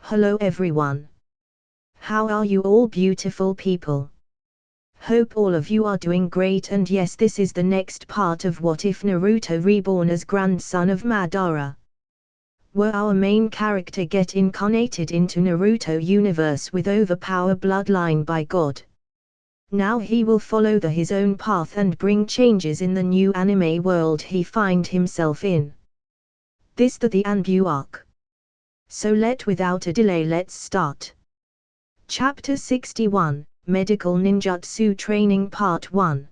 Hello everyone. How are you all beautiful people? Hope all of you are doing great, and yes, this is the next part of What If Naruto reborn as grandson of Madara. Will our main character get incarnated into Naruto universe with overpower bloodline by God? Now he will follow his own path and bring changes in the new anime world he find himself in. This the Anbu Arc. So without a delay let's start. Chapter 61, Medical Ninjutsu Training Part 1.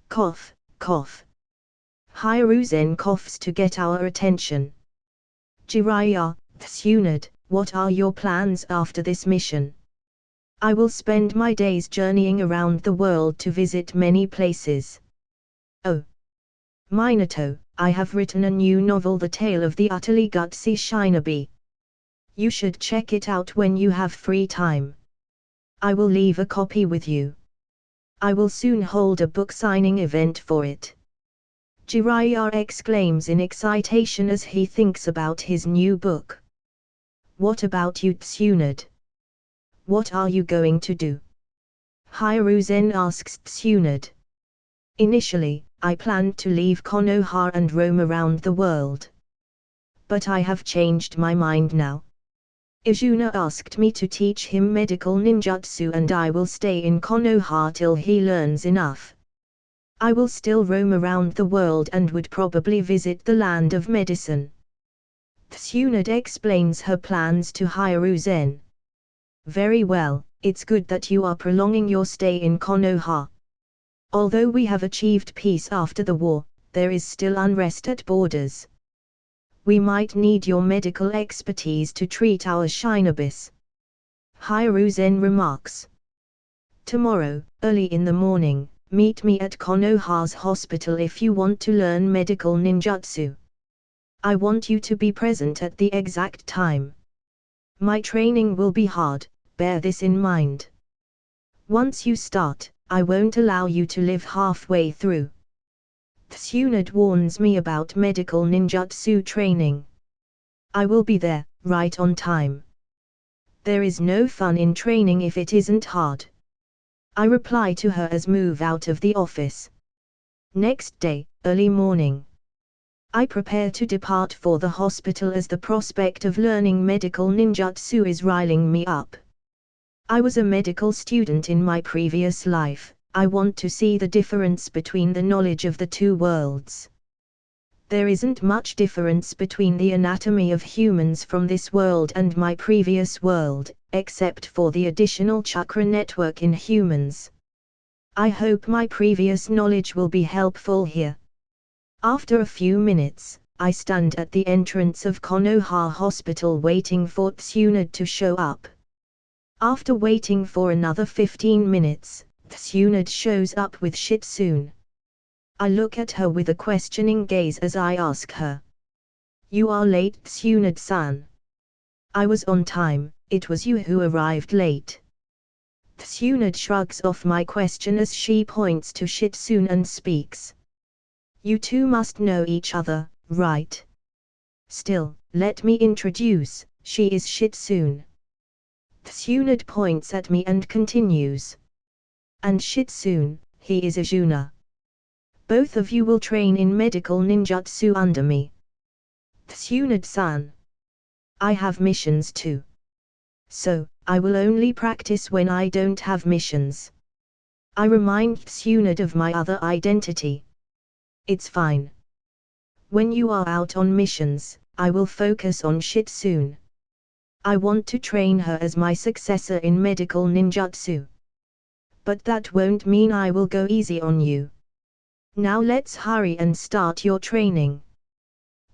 Cough, cough. Hiruzen coughs to get our attention. Jiraiya, Tsunade, what are your plans after this mission? I will spend my days journeying around the world to visit many places. Oh. Minato, I have written a new novel, The Tale of the Utterly Gutsy Shinobi. You should check it out when you have free time. I will leave a copy with you. I will soon hold a book signing event for it. Jiraiya exclaims in excitation as he thinks about his new book. What about you, Tsunade? What are you going to do? Hiruzen asks Tsunade. Initially, I planned to leave Konoha and roam around the world. But I have changed my mind now. Izuna asked me to teach him medical ninjutsu, and I will stay in Konoha till he learns enough. I will still roam around the world and would probably visit the land of medicine. Tsunade explains her plans to Hiruzen. Very well, it's good that you are prolonging your stay in Konoha. Although we have achieved peace after the war, there is still unrest at borders. We might need your medical expertise to treat our shinobis. Hiruzen remarks. Tomorrow, early in the morning, meet me at Konoha's hospital if you want to learn medical ninjutsu. I want you to be present at the exact time. My training will be hard, bear this in mind. Once you start, I won't allow you to live halfway through. Tsunade warns me about medical ninjutsu training. I will be there, right on time. There is no fun in training if it isn't hard. I reply to her as move out of the office. Next day, early morning. I prepare to depart for the hospital as the prospect of learning medical ninjutsu is riling me up. I was a medical student in my previous life. I want to see the difference between the knowledge of the two worlds. There isn't much difference between the anatomy of humans from this world and my previous world, except for the additional chakra network in humans. I hope my previous knowledge will be helpful here. After a few minutes, I stand at the entrance of Konoha Hospital waiting for Tsunade to show up. After waiting for another 15 minutes, Tsunade shows up with Shitsune. I look at her with a questioning gaze as I ask her. You are late, Tsunade-san. I was on time, it was you who arrived late. Tsunade shrugs off my question as she points to Shitsune and speaks. You two must know each other, right? Still, let me introduce, she is Shitsune. Tsunade points at me and continues. And Shitsune, he is Izuna. Both of you will train in medical ninjutsu under me. Tsunade-san. I have missions too. So, I will only practice when I don't have missions. I remind Tsunade of my other identity. It's fine. When you are out on missions, I will focus on Shitsune. I want to train her as my successor in medical ninjutsu. But that won't mean I will go easy on you. Now let's hurry and start your training.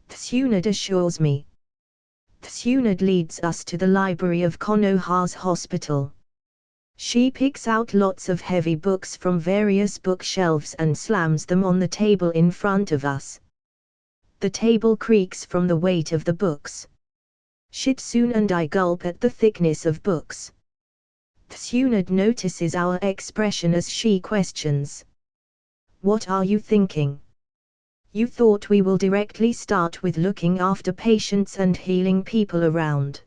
Tsunade assures me. Tsunade leads us to the library of Konoha's hospital. She picks out lots of heavy books from various bookshelves and slams them on the table in front of us. The table creaks from the weight of the books. Shitsune and I gulp at the thickness of books. Tsunade notices our expression as she questions. What are you thinking? You thought we will directly start with looking after patients and healing people around.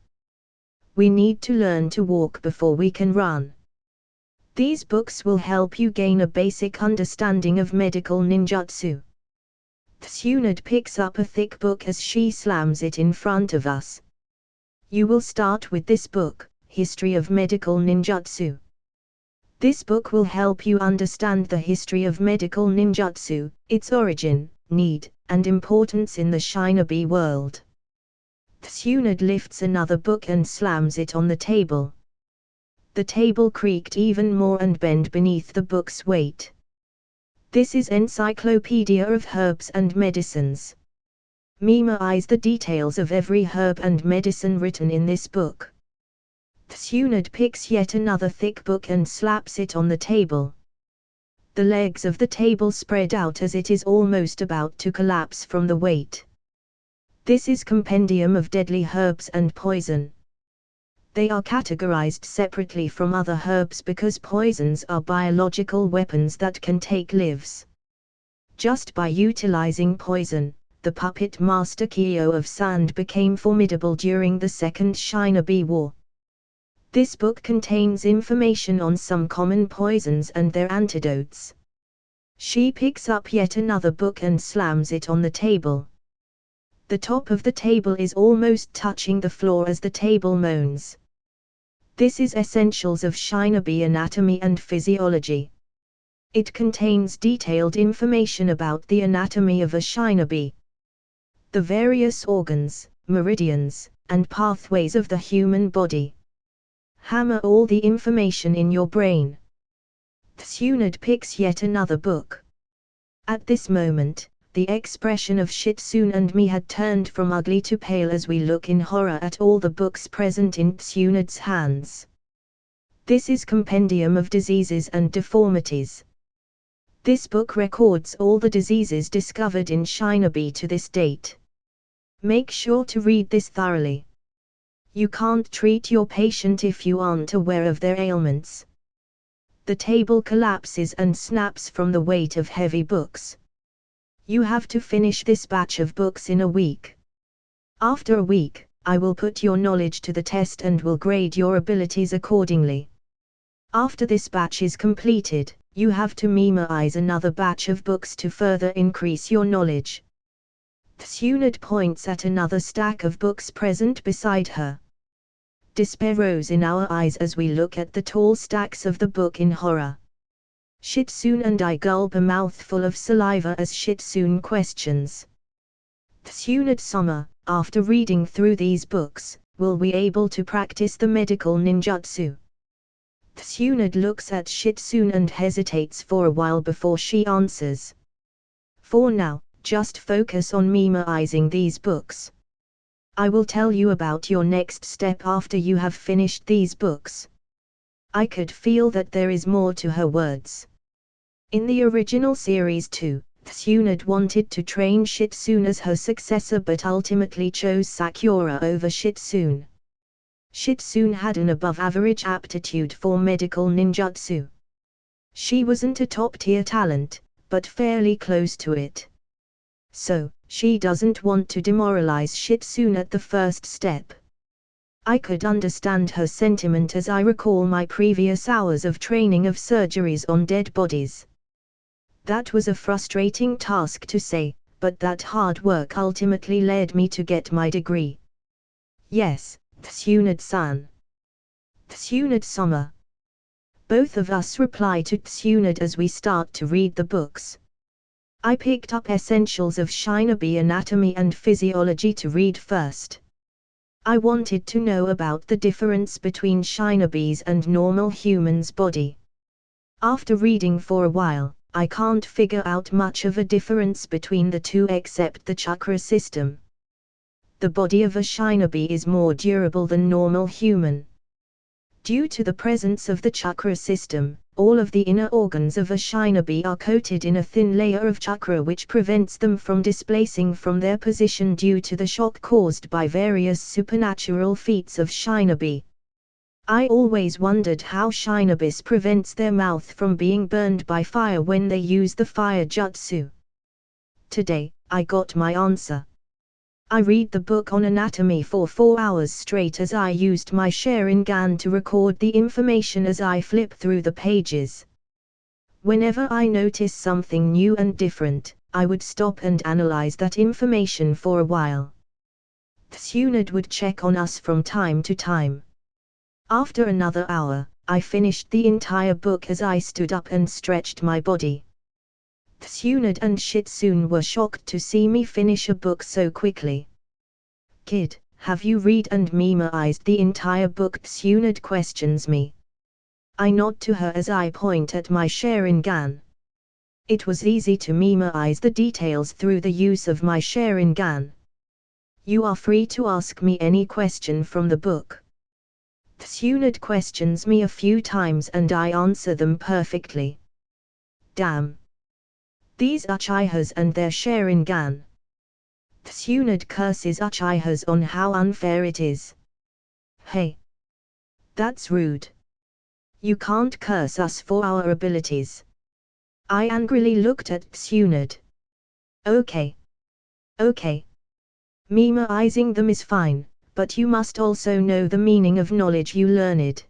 We need to learn to walk before we can run. These books will help you gain a basic understanding of medical ninjutsu. Tsunade picks up a thick book as she slams it in front of us. You will start with this book, History of Medical Ninjutsu. This book will help you understand the history of medical ninjutsu, its origin, need, and importance in the shinobi world. Tsunade lifts another book and slams it on the table. The table creaked even more and bent beneath the book's weight. This is Encyclopedia of Herbs and Medicines. Memorize the details of every herb and medicine written in this book. Tsunade picks yet another thick book and slaps it on the table. The legs of the table spread out as it is almost about to collapse from the weight. This is Compendium of Deadly Herbs and Poison. They are categorized separately from other herbs because poisons are biological weapons that can take lives. Just by utilizing poison, the puppet master Kyo of Sand became formidable during the Second Shinobi War. This book contains information on some common poisons and their antidotes. She picks up yet another book and slams it on the table. The top of the table is almost touching the floor as the table moans. This is Essentials of Shinobi Anatomy and Physiology. It contains detailed information about the anatomy of a shinobi. The various organs, meridians, and pathways of the human body. Hammer all the information in your brain. Tsunade picks yet another book. At this moment, the expression of Shitsune and me had turned from ugly to pale as we look in horror at all the books present in Tsunade's hands. This is Compendium of Diseases and Deformities. This book records all the diseases discovered in Shinobi to this date. Make sure to read this thoroughly. You can't treat your patient if you aren't aware of their ailments. The table collapses and snaps from the weight of heavy books. You have to finish this batch of books in a week. After a week, I will put your knowledge to the test and will grade your abilities accordingly. After this batch is completed, you have to memorize another batch of books to further increase your knowledge. Tsunade points at another stack of books present beside her. Despair rose in our eyes as we look at the tall stacks of the book in horror. Shitsune and I gulp a mouthful of saliva as Shitsune questions. Tsunade-sama, after reading through these books, will we able to practice the medical ninjutsu? Tsunade looks at Shitsune and hesitates for a while before she answers. For now, just focus on memorizing these books. I will tell you about your next step after you have finished these books. I could feel that there is more to her words. In the original series too, Tsunade wanted to train Shitsune as her successor but ultimately chose Sakura over Shitsune. Shitsune had an above-average aptitude for medical ninjutsu. She wasn't a top-tier talent, but fairly close to it. So, she doesn't want to demoralize Shitsune at the first step. I could understand her sentiment as I recall my previous hours of training of surgeries on dead bodies. That was a frustrating task to say, but that hard work ultimately led me to get my degree. Yes, Tsunade-san. Tsunade-sama. Both of us reply to Tsunade as we start to read the books. I picked up Essentials of Shinobi Anatomy and Physiology to read first. I wanted to know about the difference between Shinobi's and normal humans' body. After reading for a while, I can't figure out much of a difference between the two except the chakra system. The body of a shinobi is more durable than normal human. Due to the presence of the chakra system, all of the inner organs of a shinobi are coated in a thin layer of chakra which prevents them from displacing from their position due to the shock caused by various supernatural feats of shinobi. I always wondered how shinobis prevents their mouth from being burned by fire when they use the fire jutsu. Today, I got my answer. I read the book on anatomy for 4 hours straight as I used my Sharingan to record the information as I flip through the pages. Whenever I notice something new and different, I would stop and analyze that information for a while. Tsunade would check on us from time to time. After another hour, I finished the entire book as I stood up and stretched my body. Tsunade and Shitsune were shocked to see me finish a book so quickly. "Kid, have you read and memorized the entire book?" Tsunade questions me. I nod to her as I point at my Sharingan. It was easy to memorize the details through the use of my Sharingan. You are free to ask me any question from the book. Tsunade questions me a few times and I answer them perfectly. Damn. These Uchihas and their Sharingan. Tsunade curses Uchihas on how unfair it is. Hey. That's rude. You can't curse us for our abilities. I angrily looked at Tsunade. Okay. Memorizing them is fine, but you must also know the meaning of knowledge you learned.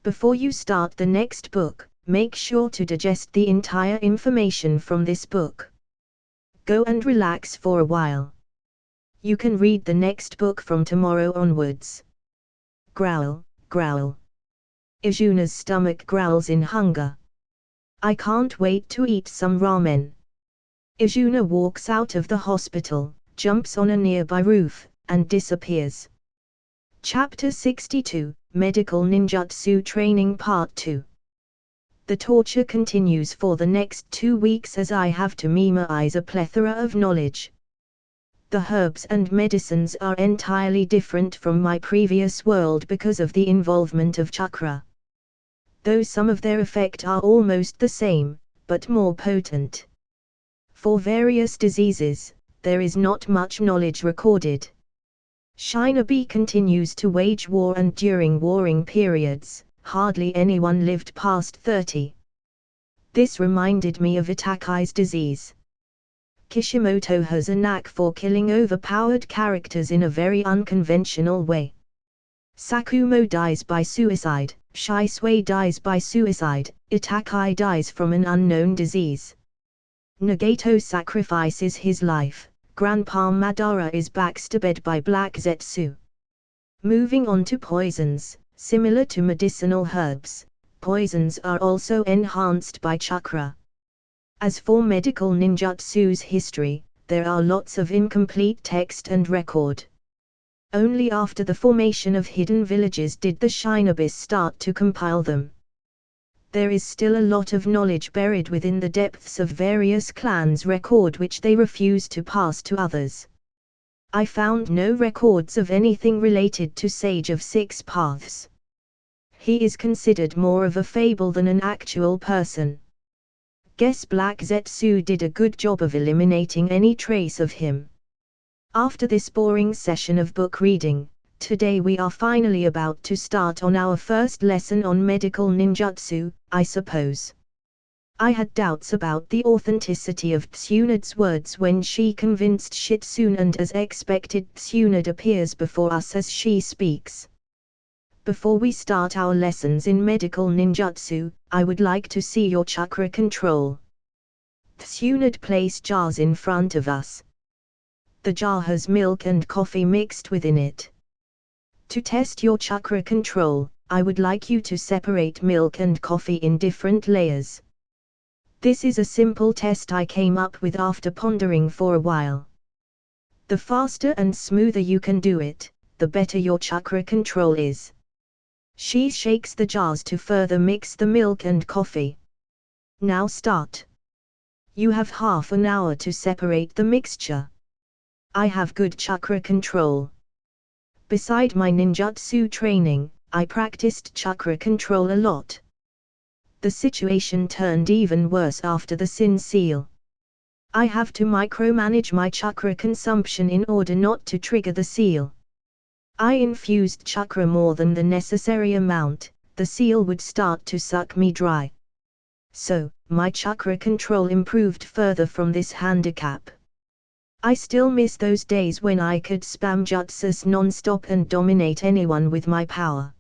Before you start the next book, make sure to digest the entire information from this book. Go and relax for a while. You can read the next book from tomorrow onwards. Growl, growl. Izuna's stomach growls in hunger. I can't wait to eat some ramen. Izuna walks out of the hospital, jumps on a nearby roof, and disappears. Chapter 62, Medical Ninjutsu Training Part 2. The torture continues for the next 2 weeks as I have to memorize a plethora of knowledge. The herbs and medicines are entirely different from my previous world because of the involvement of chakra. Though some of their effect are almost the same, but more potent. For various diseases, there is not much knowledge recorded. Shinobi continues to wage war, and during warring periods, hardly anyone lived past 30. This reminded me of Itakai's disease. Kishimoto has a knack for killing overpowered characters in a very unconventional way. Sakumo dies by suicide, Shisui dies by suicide, Itakai dies from an unknown disease. Nagato sacrifices his life, Grandpa Madara is backstabbed by Black Zetsu. Moving on to poisons, similar to medicinal herbs, poisons are also enhanced by chakra. As for medical ninjutsu's history, there are lots of incomplete text and record. Only after the formation of hidden villages did the shinobis start to compile them. There is still a lot of knowledge buried within the depths of various clans' record which they refuse to pass to others. I found no records of anything related to Sage of Six Paths. He is considered more of a fable than an actual person. Guess Black Zetsu did a good job of eliminating any trace of him. After this boring session of book reading, today we are finally about to start on our first lesson on medical ninjutsu, I suppose. I had doubts about the authenticity of Tsunade's words when she convinced Shitsune, and as expected Tsunade appears before us as she speaks. Before we start our lessons in medical ninjutsu, I would like to see your chakra control. Tsunade placed jars in front of us. The jar has milk and coffee mixed within it. To test your chakra control, I would like you to separate milk and coffee in different layers. This is a simple test I came up with after pondering for a while. The faster and smoother you can do it, the better your chakra control is. She shakes the jars to further mix the milk and coffee. Now start. You have half an hour to separate the mixture. I have good chakra control. Beside my ninjutsu training, I practiced chakra control a lot. The situation turned even worse after the Sin Seal. I have to micromanage my chakra consumption in order not to trigger the seal. I infused chakra more than the necessary amount, the seal would start to suck me dry. So, my chakra control improved further from this handicap. I still miss those days when I could spam jutsus non-stop and dominate anyone with my power.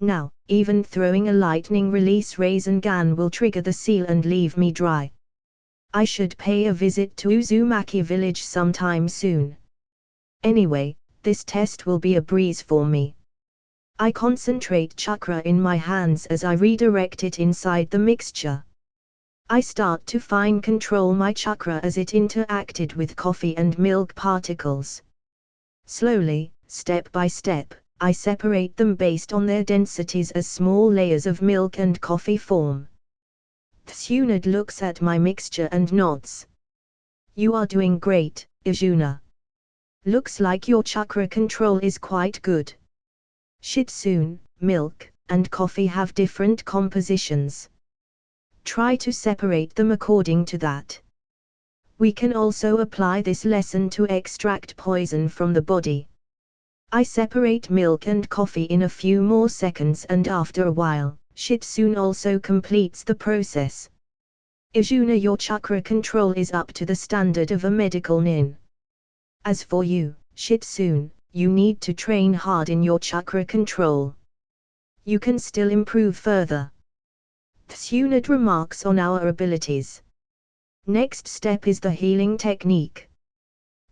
Now, even throwing a lightning release Rasengan will trigger the seal and leave me dry. I should pay a visit to Uzumaki village sometime soon. Anyway, this test will be a breeze for me. I concentrate chakra in my hands as I redirect it inside the mixture. I start to fine control my chakra as it interacted with coffee and milk particles. Slowly, step by step, I separate them based on their densities as small layers of milk and coffee form. Tsunade looks at my mixture and nods. You are doing great, Izuna. Looks like your chakra control is quite good. Shitsune, milk, and coffee have different compositions. Try to separate them according to that. We can also apply this lesson to extract poison from the body. I separate milk and coffee in a few more seconds, and after a while, Shitsune also completes the process. Izuna, your chakra control is up to the standard of a medical nin. As for you, Shitsune, you need to train hard in your chakra control. You can still improve further. Tsunade remarks on our abilities. Next step is the healing technique.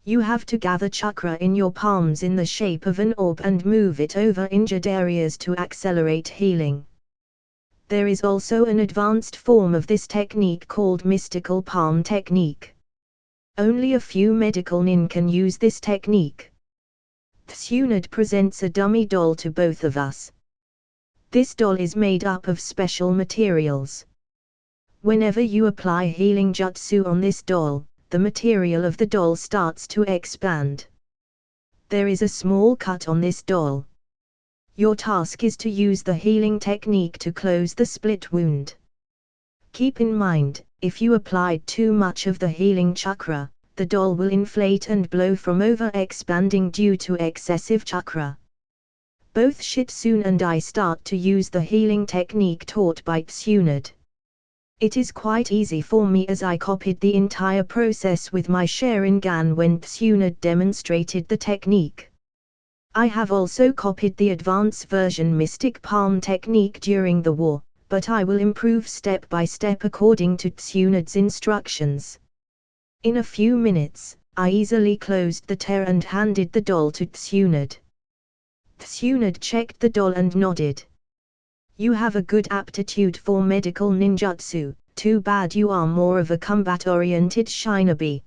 You have to gather chakra in your palms in the shape of an orb and move it over injured areas to accelerate healing. There is also an advanced form of this technique called mystical palm technique. Only a few medical nin can use this technique. Tsunade presents a dummy doll to both of us. This doll is made up of special materials. Whenever you apply healing jutsu on this doll, the material of the doll starts to expand. There is a small cut on this doll. Your task is to use the healing technique to close the split wound. Keep in mind, if you applied too much of the healing chakra, the doll will inflate and blow from over-expanding due to excessive chakra. Both Shitsune and I start to use the healing technique taught by Tsunade. It is quite easy for me as I copied the entire process with my Sharingan when Tsunade demonstrated the technique. I have also copied the advanced version Mystic Palm technique during the war, but I will improve step by step according to Tsunade's instructions. In a few minutes, I easily closed the tear and handed the doll to Tsunade. Tsunade checked the doll and nodded. You have a good aptitude for medical ninjutsu, too bad you are more of a combat-oriented shinobi.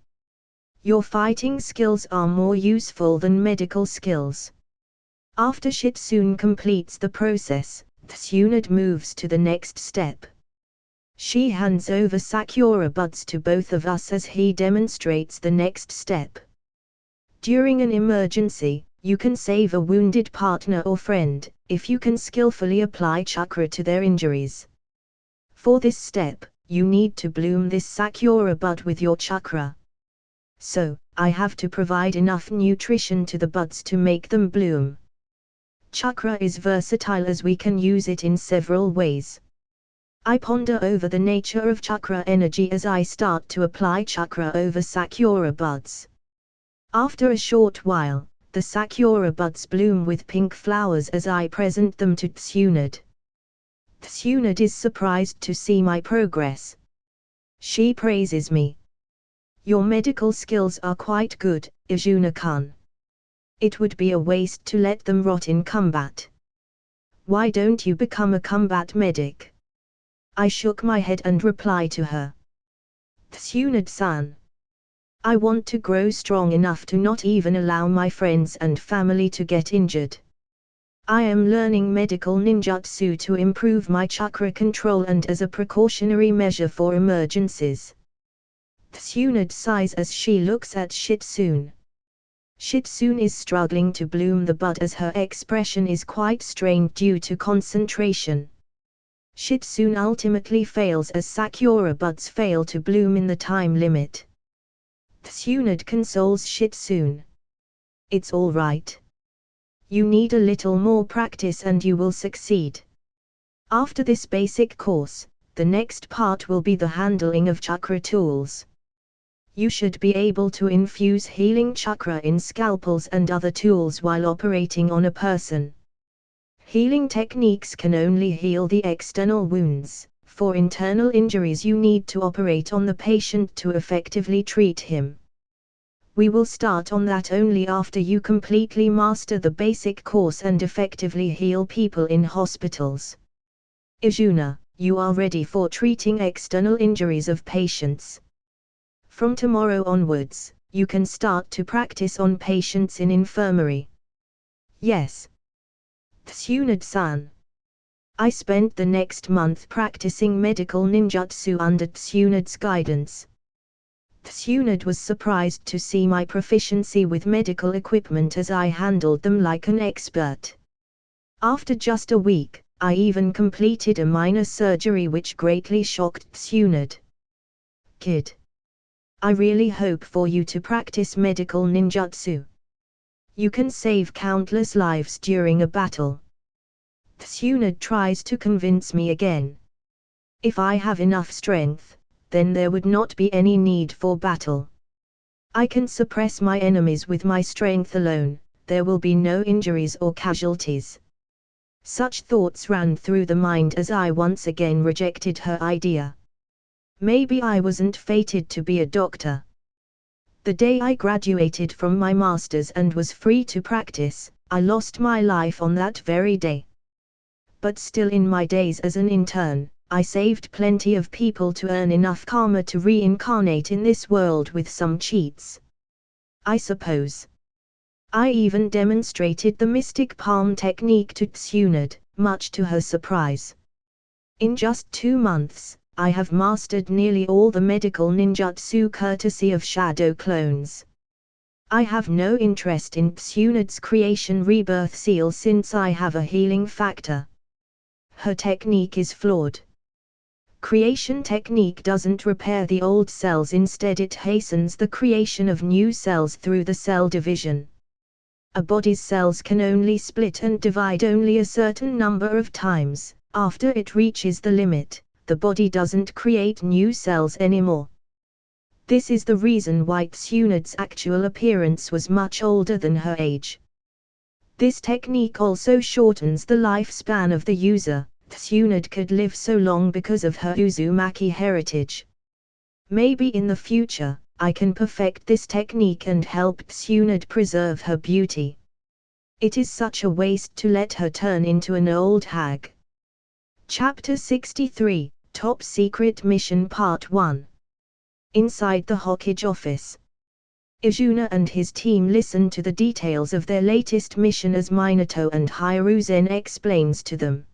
Your fighting skills are more useful than medical skills. After Shitsune completes the process, Tsunade moves to the next step. She hands over Sakura buds to both of us as he demonstrates the next step. During an emergency, you can save a wounded partner or friend, if you can skillfully apply chakra to their injuries. For this step, you need to bloom this Sakura bud with your chakra. So, I have to provide enough nutrition to the buds to make them bloom. Chakra is versatile as we can use it in several ways. I ponder over the nature of chakra energy as I start to apply chakra over Sakura buds. After a short while, the Sakura buds bloom with pink flowers as I present them to Tsunade. Tsunade is surprised to see my progress. She praises me. Your medical skills are quite good, Izuna-kun. It would be a waste to let them rot in combat. Why don't you become a combat medic? I shook my head and replied to her. Tsunade-san. I want to grow strong enough to not even allow my friends and family to get injured. I am learning medical ninjutsu to improve my chakra control and as a precautionary measure for emergencies. Tsunade sighs as she looks at Shitsune. Shitsune is struggling to bloom the bud as her expression is quite strained due to concentration. Shitsune ultimately fails as Sakura buds fail to bloom in the time limit. Tsunade consoles Shitsune. It's all right. You need a little more practice and you will succeed. After this basic course, the next part will be the handling of chakra tools. You should be able to infuse healing chakra in scalpels and other tools while operating on a person. Healing techniques can only heal the external wounds. For internal injuries you need to operate on the patient to effectively treat him. We will start on that only after you completely master the basic course and effectively heal people in hospitals. Izuna, you are ready for treating external injuries of patients. From tomorrow onwards, you can start to practice on patients in infirmary. Yes. Tsunade-san. I spent the next month practicing medical ninjutsu under Tsunade's guidance. Tsunade was surprised to see my proficiency with medical equipment as I handled them like an expert. After just a week, I even completed a minor surgery which greatly shocked Tsunade. Kid. I really hope for you to practice medical ninjutsu. You can save countless lives during a battle. Tsunade tries to convince me again. If I have enough strength, then there would not be any need for battle. I can suppress my enemies with my strength alone, there will be no injuries or casualties. Such thoughts ran through the mind as I once again rejected her idea. Maybe I wasn't fated to be a doctor. The day I graduated from my master's and was free to practice, I lost my life on that very day. But still in my days as an intern, I saved plenty of people to earn enough karma to reincarnate in this world with some cheats. I suppose. I even demonstrated the mystic palm technique to Tsunade, much to her surprise. In just 2 months, I have mastered nearly all the medical ninjutsu courtesy of shadow clones. I have no interest in Tsunade's creation rebirth seal since I have a healing factor. Her technique is flawed. Creation technique doesn't repair the old cells, instead it hastens the creation of new cells through the cell division. A body's cells can only split and divide only a certain number of times. After it reaches the limit, the body doesn't create new cells anymore. This is the reason why Tsunade's actual appearance was much older than her age. This technique also shortens the lifespan of the user. Tsunade could live so long because of her Uzumaki heritage. Maybe in the future, I can perfect this technique and help Tsunade preserve her beauty. It is such a waste to let her turn into an old hag. Chapter 63, Top Secret Mission Part 1. Inside the Hokage office. Izuna and his team listen to the details of their latest mission as Minato and Hiruzen explains to them.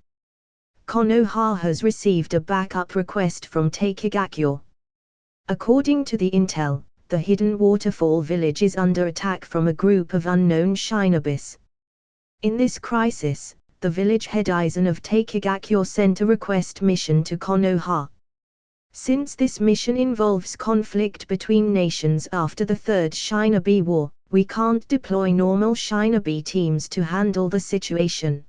Konoha has received a backup request from Takegakyo. According to the intel, the hidden waterfall village is under attack from a group of unknown shinobis. In this crisis, the village head Aizen of Takegakyo sent a request mission to Konoha. Since this mission involves conflict between nations after the Third Shinobi War, we can't deploy normal shinobi teams to handle the situation.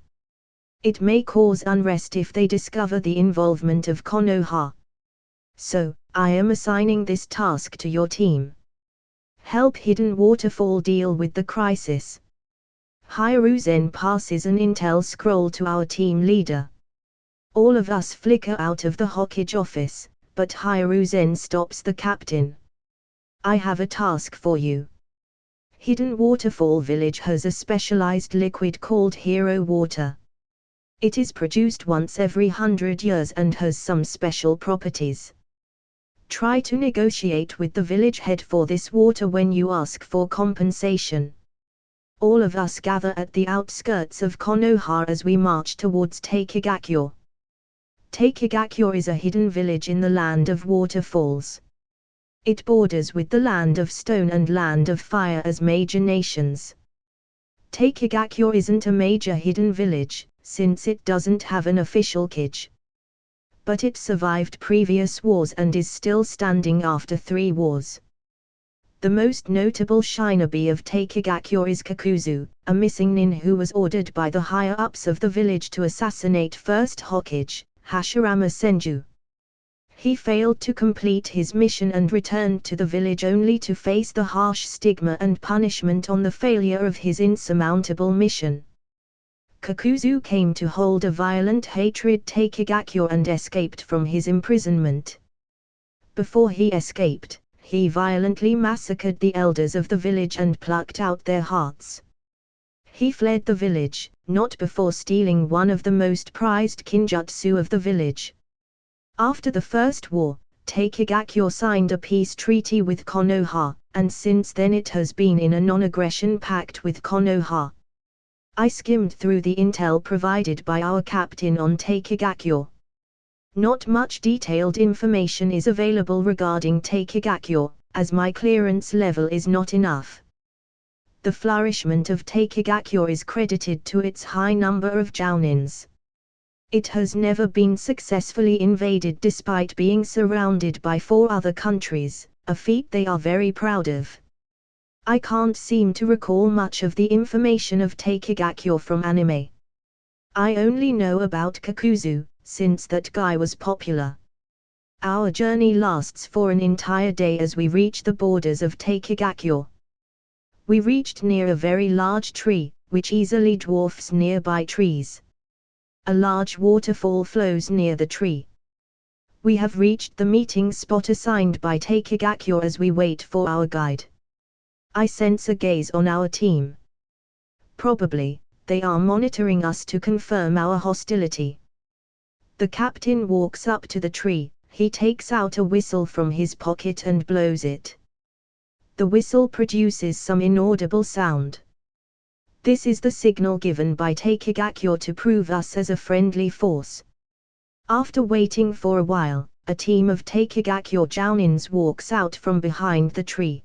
It may cause unrest if they discover the involvement of Konoha. So, I am assigning this task to your team. Help Hidden Waterfall deal with the crisis. Hiruzen passes an intel scroll to our team leader. All of us flicker out of the Hokage office, but Hiruzen stops the captain. I have a task for you. Hidden Waterfall Village has a specialized liquid called Hero Water. It is produced once every 100 years and has some special properties. Try to negotiate with the village head for this water when you ask for compensation. All of us gather at the outskirts of Konoha as we march towards Takegakyo. Takegakyo is a hidden village in the land of waterfalls. It borders with the land of stone and land of fire as major nations. Takegakyo isn't a major hidden village, since it doesn't have an official Kage. But it survived previous wars and is still standing after 3 wars. The most notable shinobi of Takegakyo is Kakuzu, a missing nin who was ordered by the higher-ups of the village to assassinate first Hokage, Hashirama Senju. He failed to complete his mission and returned to the village only to face the harsh stigma and punishment on the failure of his insurmountable mission. Kakuzu came to hold a violent hatred Takegakyo and escaped from his imprisonment. Before he escaped, he violently massacred the elders of the village and plucked out their hearts. He fled the village, not before stealing one of the most prized kinjutsu of the village. After the First War, Takegakyo signed a peace treaty with Konoha, and since then it has been in a non-aggression pact with Konoha. I skimmed through the intel provided by our captain on Takegakyo. Not much detailed information is available regarding Takegakyo, as my clearance level is not enough. The flourishment of Takegakyo is credited to its high number of jounins. It has never been successfully invaded despite being surrounded by 4 other countries, a feat they are very proud of. I can't seem to recall much of the information of Takegakyo from anime. I only know about Kakuzu, since that guy was popular. Our journey lasts for an entire day as we reach the borders of Takegakyo. We reached near a very large tree, which easily dwarfs nearby trees. A large waterfall flows near the tree. We have reached the meeting spot assigned by Takegakyo as we wait for our guide. I sense a gaze on our team. Probably, they are monitoring us to confirm our hostility. The captain walks up to the tree, he takes out a whistle from his pocket and blows it. The whistle produces some inaudible sound. This is the signal given by Takegakyo to prove us as a friendly force. After waiting for a while, a team of Takegakyo jounins walks out from behind the tree.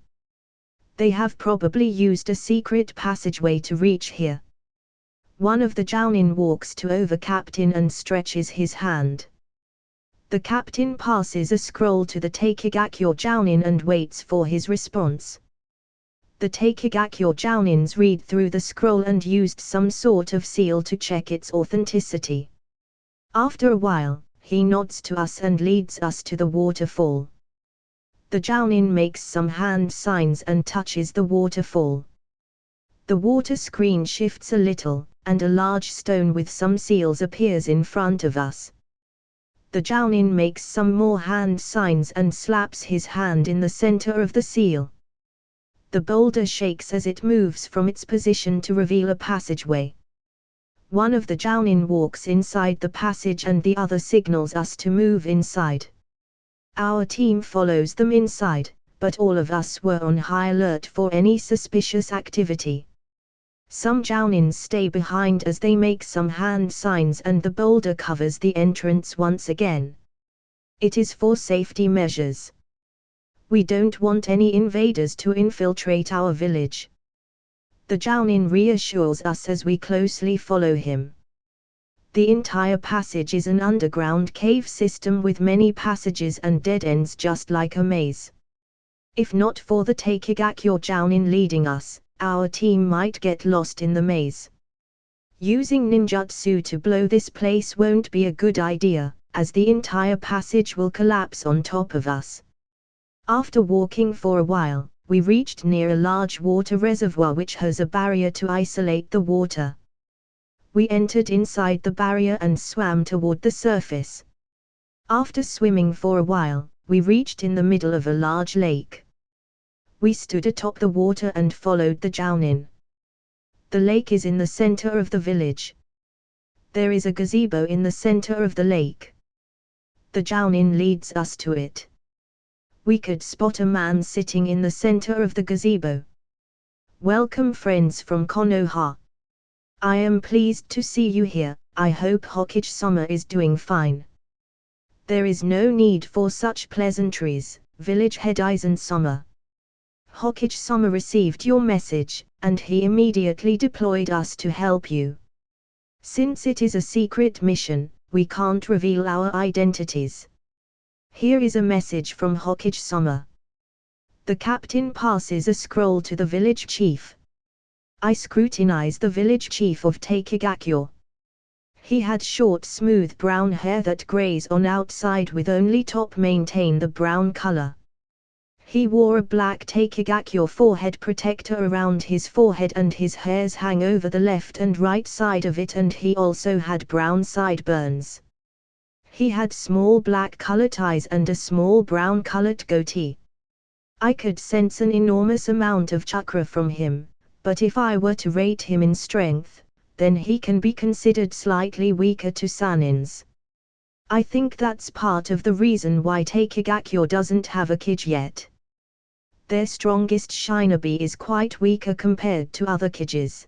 They have probably used a secret passageway to reach here. One of the jounin walks to over captain and stretches his hand. The captain passes a scroll to the Takegakyo jounin and waits for his response. The Takegakyo jounins read through the scroll and used some sort of seal to check its authenticity. After a while, he nods to us and leads us to the waterfall. The jounin makes some hand signs and touches the waterfall. The water screen shifts a little, and a large stone with some seals appears in front of us. The jounin makes some more hand signs and slaps his hand in the center of the seal. The boulder shakes as it moves from its position to reveal a passageway. One of the jounin walks inside the passage and the other signals us to move inside. Our team follows them inside, but all of us were on high alert for any suspicious activity. Some jounins stay behind as they make some hand signs and the boulder covers the entrance once again. It is for safety measures. We don't want any invaders to infiltrate our village. The jounin reassures us as we closely follow him. The entire passage is an underground cave system with many passages and dead ends just like a maze. If not for the Takegakyo jounin leading us, our team might get lost in the maze. Using ninjutsu to blow this place won't be a good idea, as the entire passage will collapse on top of us. After walking for a while, we reached near a large water reservoir which has a barrier to isolate the water. We entered inside the barrier and swam toward the surface. After swimming for a while, we reached in the middle of a large lake. We stood atop the water and followed the jounin. The lake is in the center of the village. There is a gazebo in the center of the lake. The jounin leads us to it. We could spot a man sitting in the center of the gazebo. Welcome friends from Konoha. I am pleased to see you here. I hope Hokage-sama is doing fine. There is no need for such pleasantries, village head Aizen-sama. Hokage-sama received your message, and he immediately deployed us to help you. Since it is a secret mission, we can't reveal our identities. Here is a message from Hokage-sama. The captain passes a scroll to the village chief. I scrutinize the village chief of Takegakyo. He had short smooth brown hair that grays on outside with only top maintain the brown color. He wore a black takegakyo forehead protector around his forehead and his hairs hang over the left and right side of it, and he also had brown sideburns. He had small black colored eyes and a small brown colored goatee. I could sense an enormous amount of chakra from him, but if I were to rate him in strength, then he can be considered slightly weaker to Sanins. I think that's part of the reason why Takegakyo doesn't have a Kage yet. Their strongest shinobi is quite weaker compared to other Kages.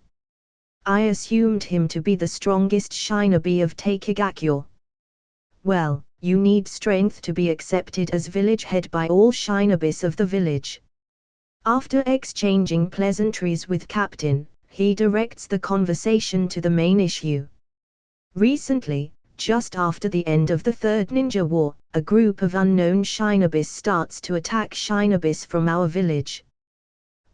I assumed him to be the strongest shinobi of Takegakyo. Well, you need strength to be accepted as village head by all shinobis of the village. After exchanging pleasantries with Captain, he directs the conversation to the main issue. Recently, just after the end of the Third Ninja War, a group of unknown shinobis starts to attack shinobis from our village.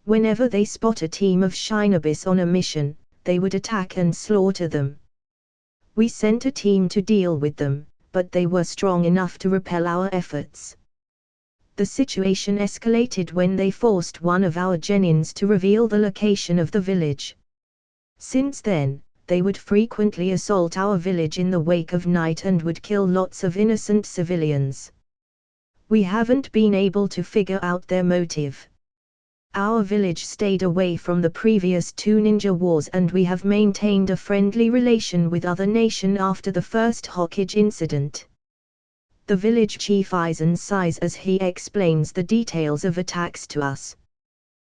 Whenever they spot a team of shinobis on a mission, they would attack and slaughter them. We sent a team to deal with them, but they were strong enough to repel our efforts. The situation escalated when they forced one of our genins to reveal the location of the village. Since then, they would frequently assault our village in the wake of night and would kill lots of innocent civilians. We haven't been able to figure out their motive. Our village stayed away from the previous two ninja wars and we have maintained a friendly relation with other nation after the first Hokage incident. The village chief Aizen sighs as he explains the details of attacks to us.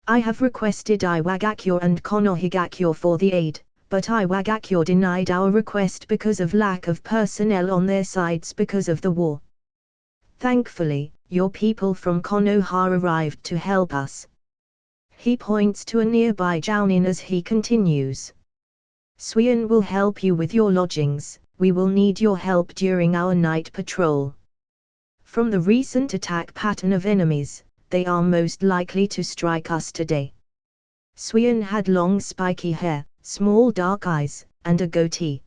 I have requested Iwagakyo and Konohigakyo for the aid, but Iwagakyo denied our request because of lack of personnel on their sides because of the war. Thankfully, your people from Konoha arrived to help us. He points to a nearby jounin as he continues. Suion will help you with your lodgings, we will need your help during our night patrol. From the recent attack pattern of enemies, they are most likely to strike us today. Suion had long spiky hair, small dark eyes, and a goatee.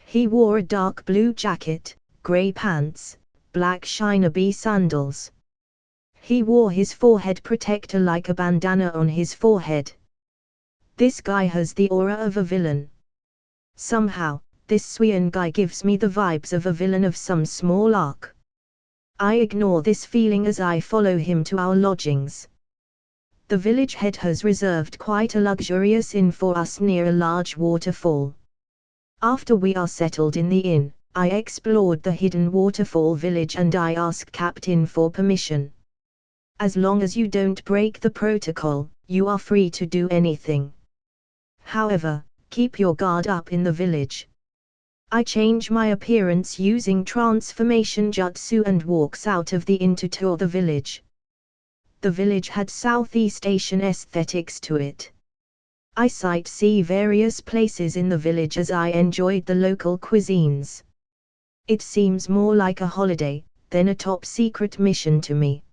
He wore a dark blue jacket, grey pants, black shinobi sandals. He wore his forehead protector like a bandana on his forehead. This guy has the aura of a villain. Somehow, this Suion guy gives me the vibes of a villain of some small arc. I ignore this feeling as I follow him to our lodgings. The village head has reserved quite a luxurious inn for us near a large waterfall. After we are settled in the inn, I explored the hidden waterfall village and I asked Captain for permission. As long as you don't break the protocol, you are free to do anything. However, keep your guard up in the village. I change my appearance using transformation jutsu and walks out of the inn to tour the village. The village had Southeast Asian aesthetics to it. I sightsee various places in the village as I enjoyed the local cuisines. It seems more like a holiday than a top secret mission to me.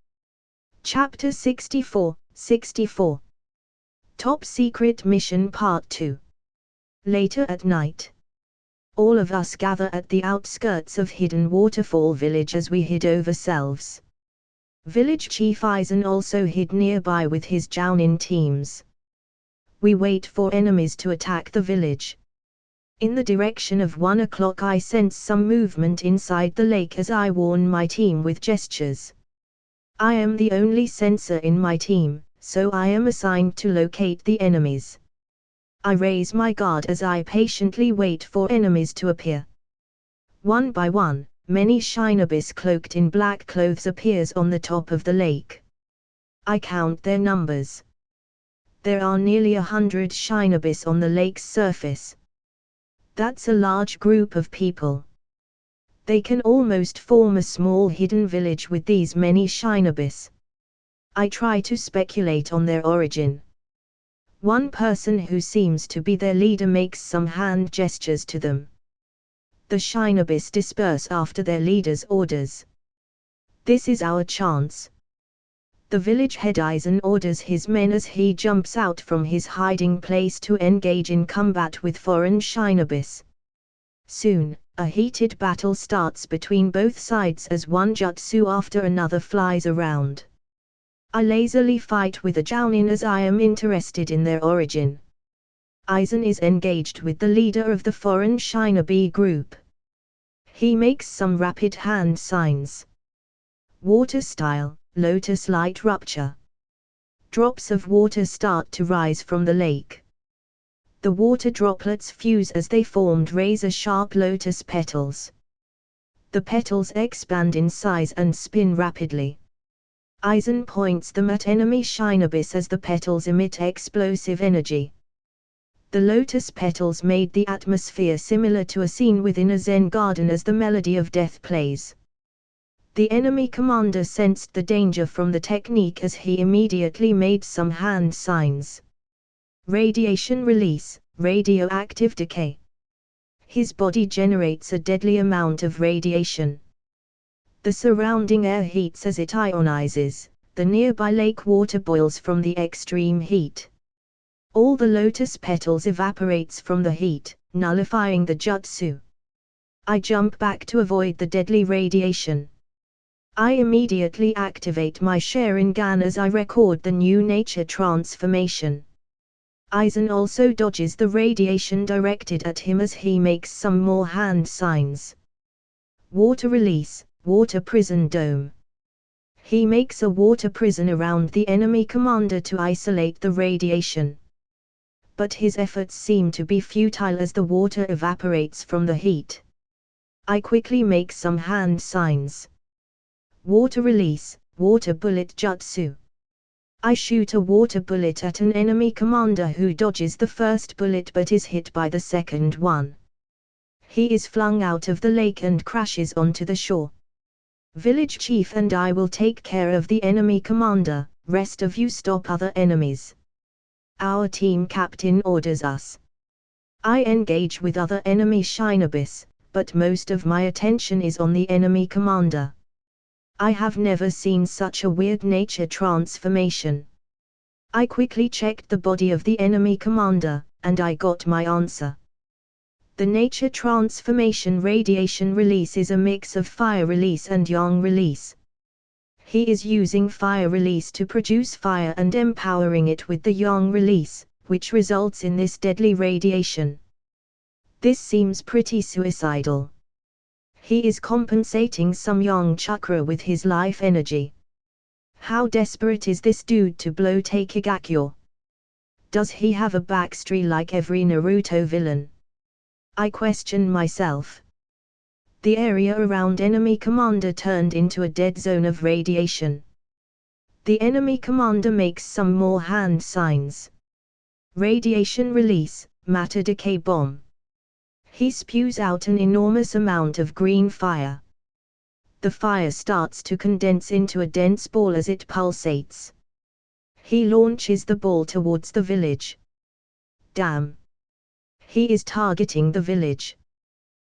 Chapter 64, 64. Top Secret Mission Part 2. Later at night. All of us gather at the outskirts of Hidden Waterfall Village as we hid ourselves. Village Chief Aizen also hid nearby with his jounin teams. We wait for enemies to attack the village. In the direction of 1 o'clock I sense some movement inside the lake as I warn my team with gestures. I am the only sensor in my team, so I am assigned to locate the enemies. I raise my guard as I patiently wait for enemies to appear. One by one, many shinobis cloaked in black clothes appears on the top of the lake. I count their numbers. There are nearly 100 shinobis on the lake's surface. That's a large group of people. They can almost form a small hidden village with these many shinobis. I try to speculate on their origin. One person who seems to be their leader makes some hand gestures to them. The shinobis disperse after their leader's orders. This is our chance. The village head Aizen orders his men as he jumps out from his hiding place to engage in combat with foreign shinobis. Soon, a heated battle starts between both sides as one jutsu after another flies around. I lazily fight with a Jounin as I am interested in their origin. Aizen is engaged with the leader of the foreign shinobi group. He makes some rapid hand signs. Water style, lotus light rupture. Drops of water start to rise from the lake. The water droplets fuse as they formed razor-sharp lotus petals. The petals expand in size and spin rapidly. Aizen points them at enemy shinobis as the petals emit explosive energy. The lotus petals made the atmosphere similar to a scene within a Zen garden as the melody of death plays. The enemy commander sensed the danger from the technique as he immediately made some hand signs. Radiation release, radioactive decay. His body generates a deadly amount of radiation. The surrounding air heats as it ionizes, the nearby lake water boils from the extreme heat. All the lotus petals evaporates from the heat, nullifying the jutsu. I jump back to avoid the deadly radiation. I immediately activate my Sharingan as I record the new nature transformation. Aizen also dodges the radiation directed at him as he makes some more hand signs. Water release, water prison dome. He makes a water prison around the enemy commander to isolate the radiation. But his efforts seem to be futile as the water evaporates from the heat. I quickly make some hand signs. Water release, water bullet jutsu. I shoot a water bullet at an enemy commander who dodges the first bullet but is hit by the second one. He is flung out of the lake and crashes onto the shore. Village chief and I will take care of the enemy commander, rest of you stop other enemies. Our team captain orders us. I engage with other enemy shinobis, but most of my attention is on the enemy commander. I have never seen such a weird nature transformation. I quickly checked the body of the enemy commander, and I got my answer. The nature transformation radiation release is a mix of fire release and yang release. He is using fire release to produce fire and empowering it with the yang release, which results in this deadly radiation. This seems pretty suicidal. He is compensating some yang chakra with his life energy. How desperate is this dude to blow Takegakyo? Does he have a backstory like every Naruto villain? I question myself. The area around enemy commander turned into a dead zone of radiation. The enemy commander makes some more hand signs. Radiation release, matter decay bomb. He spews out an enormous amount of green fire. The fire starts to condense into a dense ball as it pulsates. He launches the ball towards the village. Damn! He is targeting the village.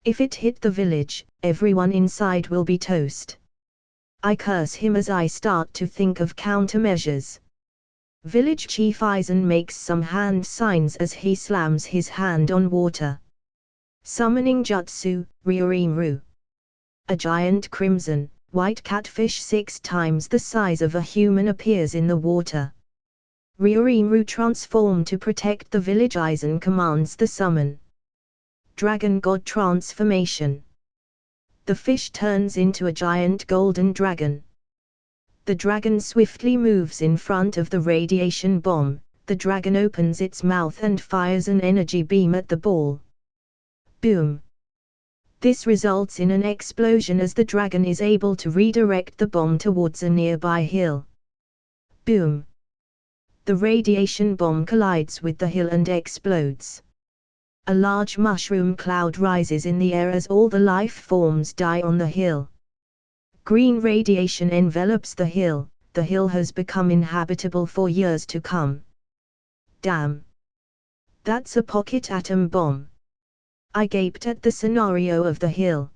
If it hit the village, everyone inside will be toast. I curse him as I start to think of countermeasures. Village Chief Aizen makes some hand signs as he slams his hand on water. Summoning Jutsu, Ryorimru. A giant crimson, white catfish 6 times the size of a human appears in the water. Ryorimru transform to protect the village. Aizen commands the summon. Dragon God transformation. The fish turns into a giant golden dragon. The dragon swiftly moves in front of the radiation bomb. The dragon opens its mouth and fires an energy beam at the ball. Boom! This results in an explosion as the dragon is able to redirect the bomb towards a nearby hill. Boom! The radiation bomb collides with the hill and explodes. A large mushroom cloud rises in the air as all the life forms die on the hill. Green radiation envelops the hill. The hill has become inhabitable for years to come. Damn! That's a pocket atom bomb. I gaped at the scenario of the hill.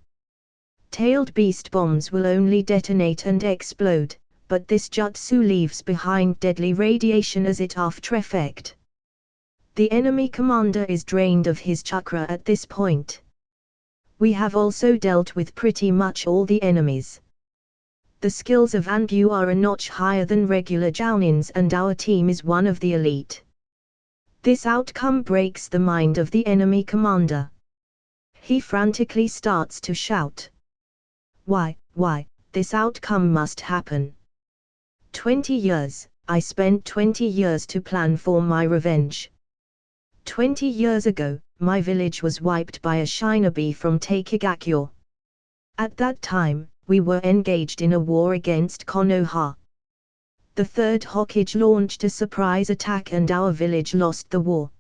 Tailed beast bombs will only detonate and explode, but this jutsu leaves behind deadly radiation as it after effect. The enemy commander is drained of his chakra at this point. We have also dealt with pretty much all the enemies. The skills of Anbu are a notch higher than regular jounins and our team is one of the elite. This outcome breaks the mind of the enemy commander. He frantically starts to shout. Why, this outcome must happen. 20 years, I spent 20 years to plan for my revenge. 20 years ago, my village was wiped by a shinobi from Takegakyo. At that time, we were engaged in a war against Konoha. The third Hokage launched a surprise attack and our village lost the war.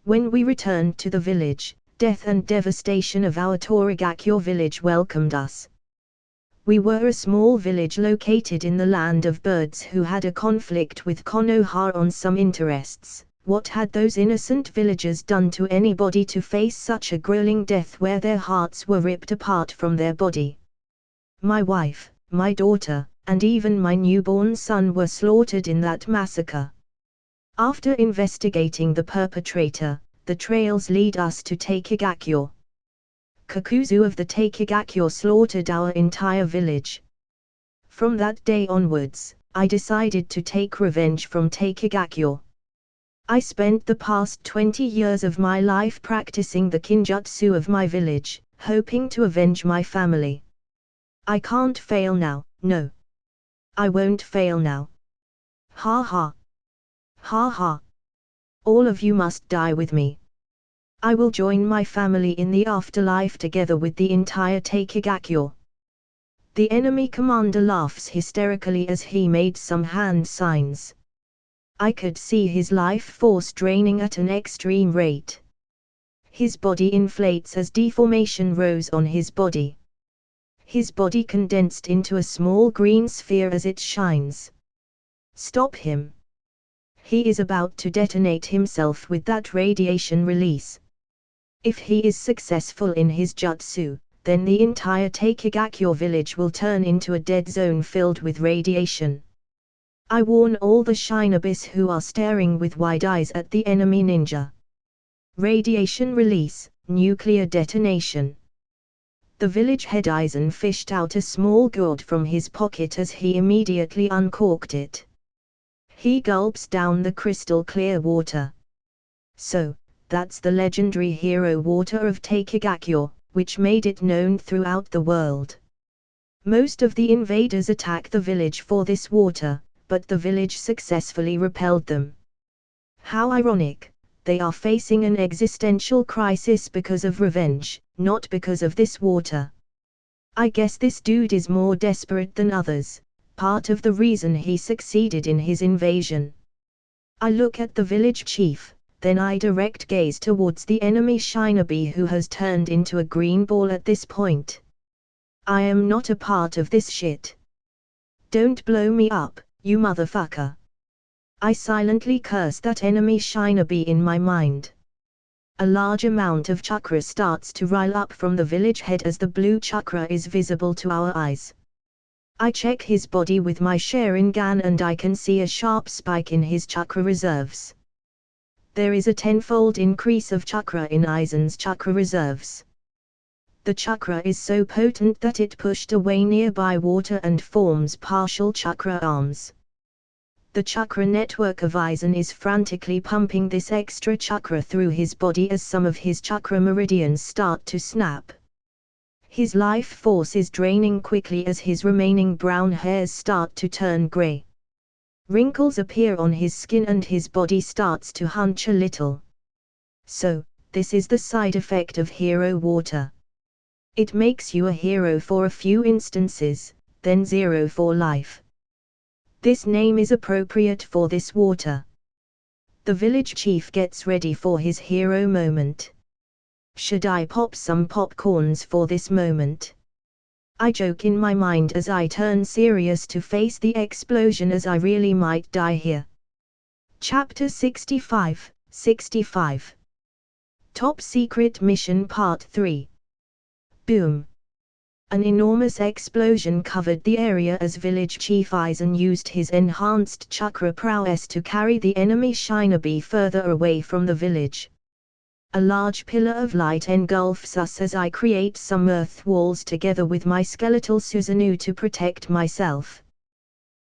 When we returned to the village, death and devastation of our Torigakyo village welcomed us. We were a small village located in the land of birds who had a conflict with Konoha on some interests. What had those innocent villagers done to anybody to face such a grueling death where their hearts were ripped apart from their body? My wife, my daughter, and even my newborn son were slaughtered in that massacre. After investigating the perpetrator, the trails lead us to Takegakyo. Kakuzu of the Takegakyo slaughtered our entire village. From that day onwards, I decided to take revenge from Takegakyo. I spent the past 20 years of my life practicing the kinjutsu of my village, hoping to avenge my family. I can't fail now, no. I won't fail now. Ha ha. Ha ha. All of you must die with me. I will join my family in the afterlife together with the entire Takegakyo. The enemy commander laughs hysterically as he made some hand signs. I could see his life force draining at an extreme rate. His body inflates as deformation rose on his body. His body condensed into a small green sphere as it shines. Stop him. He is about to detonate himself with that radiation release. If he is successful in his jutsu, then the entire Takegakyo village will turn into a dead zone filled with radiation. I warn all the shinobis who are staring with wide eyes at the enemy ninja. Radiation release, nuclear detonation. The village head Aizen fished out a small gourd from his pocket as he immediately uncorked it. He gulps down the crystal clear water. So, that's the legendary hero water of Takegakyo, which made it known throughout the world. Most of the invaders attack the village for this water, but the village successfully repelled them. How ironic, they are facing an existential crisis because of revenge, not because of this water. I guess this dude is more desperate than others, part of the reason he succeeded in his invasion. I look at the village chief, then I direct gaze towards the enemy shinobi who has turned into a green ball at this point. I am not a part of this shit. Don't blow me up, you motherfucker. I silently curse that enemy shinobi in my mind. A large amount of chakra starts to rile up from the village head as the blue chakra is visible to our eyes. I check his body with my Sharingan and I can see a sharp spike in his chakra reserves. There is a tenfold increase of chakra in Aizen's chakra reserves. The chakra is so potent that it pushed away nearby water and forms partial chakra arms. The chakra network of Aizen is frantically pumping this extra chakra through his body as some of his chakra meridians start to snap. His life force is draining quickly as his remaining brown hairs start to turn grey. Wrinkles appear on his skin and his body starts to hunch a little. So, this is the side effect of hero water. It makes you a hero for a few instances, then zero for life. This name is appropriate for this water. The village chief gets ready for his hero moment. Should I pop some popcorns for this moment? I joke in my mind as I turn serious to face the explosion as I really might die here. Chapter 65, 65. Top Secret Mission Part 3. Boom. An enormous explosion covered the area as village chief Aizen used his enhanced chakra prowess to carry the enemy shinobi further away from the village. A large pillar of light engulfs us as I create some earth walls together with my skeletal Susanoo to protect myself.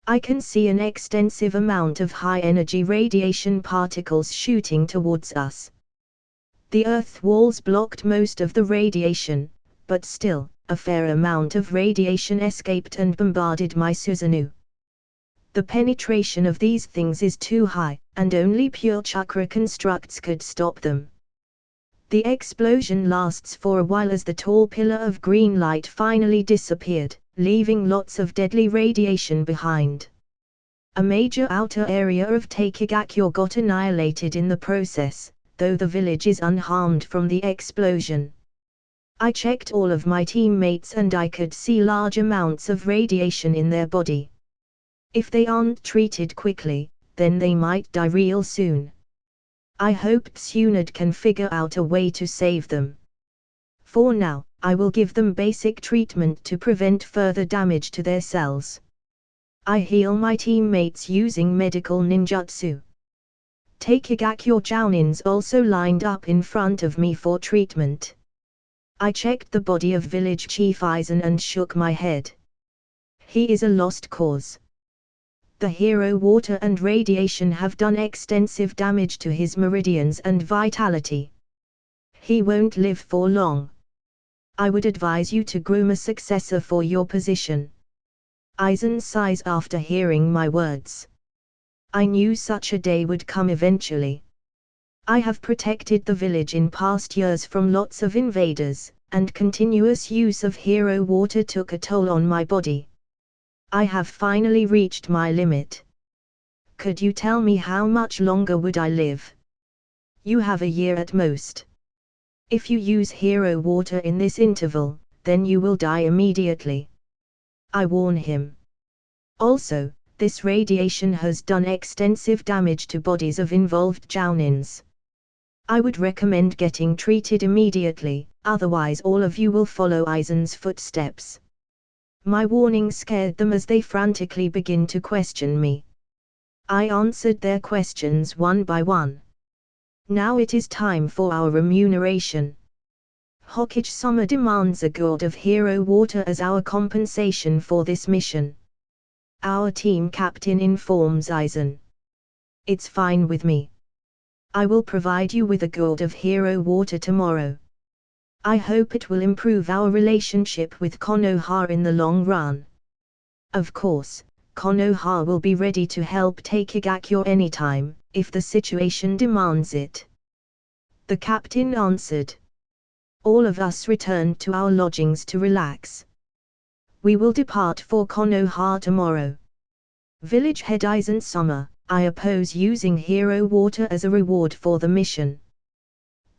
I can see an extensive amount of high-energy radiation particles shooting towards us. The earth walls blocked most of the radiation, but still, a fair amount of radiation escaped and bombarded my Susanoo. The penetration of these things is too high, and only pure chakra constructs could stop them. The explosion lasts for a while as the tall pillar of green light finally disappeared, leaving lots of deadly radiation behind. A major outer area of Takegakure got annihilated in the process, though the village is unharmed from the explosion. I checked all of my teammates and I could see large amounts of radiation in their body. If they aren't treated quickly, then they might die real soon. I hope Tsunade can figure out a way to save them. For now, I will give them basic treatment to prevent further damage to their cells. I heal my teammates using medical ninjutsu. Takegakure jounins also lined up in front of me for treatment. I checked the body of village chief Aizen and shook my head. He is a lost cause. The hero water and radiation have done extensive damage to his meridians and vitality. He won't live for long. I would advise you to groom a successor for your position. Aizen sighs after hearing my words. I knew such a day would come eventually. I have protected the village in past years from lots of invaders, and continuous use of hero water took a toll on my body. I have finally reached my limit. Could you tell me how much longer would I live? You have a year at most. If you use hero water in this interval, then you will die immediately. I warn him. Also, this radiation has done extensive damage to bodies of involved jounins. I would recommend getting treated immediately, otherwise all of you will follow Aizen's footsteps. My warning scared them as they frantically begin to question me. I answered their questions one by one. Now it is time for our remuneration. Hokage-sama demands a gourd of hero water as our compensation for this mission. Our team captain informs Aizen. It's fine with me. I will provide you with a gourd of hero water tomorrow. I hope it will improve our relationship with Konoha in the long run. Of course, Konoha will be ready to help Takegakure anytime, if the situation demands it. The captain answered. All of us returned to our lodgings to relax. We will depart for Konoha tomorrow. Village head Aizen-sama, I oppose using hero water as a reward for the mission.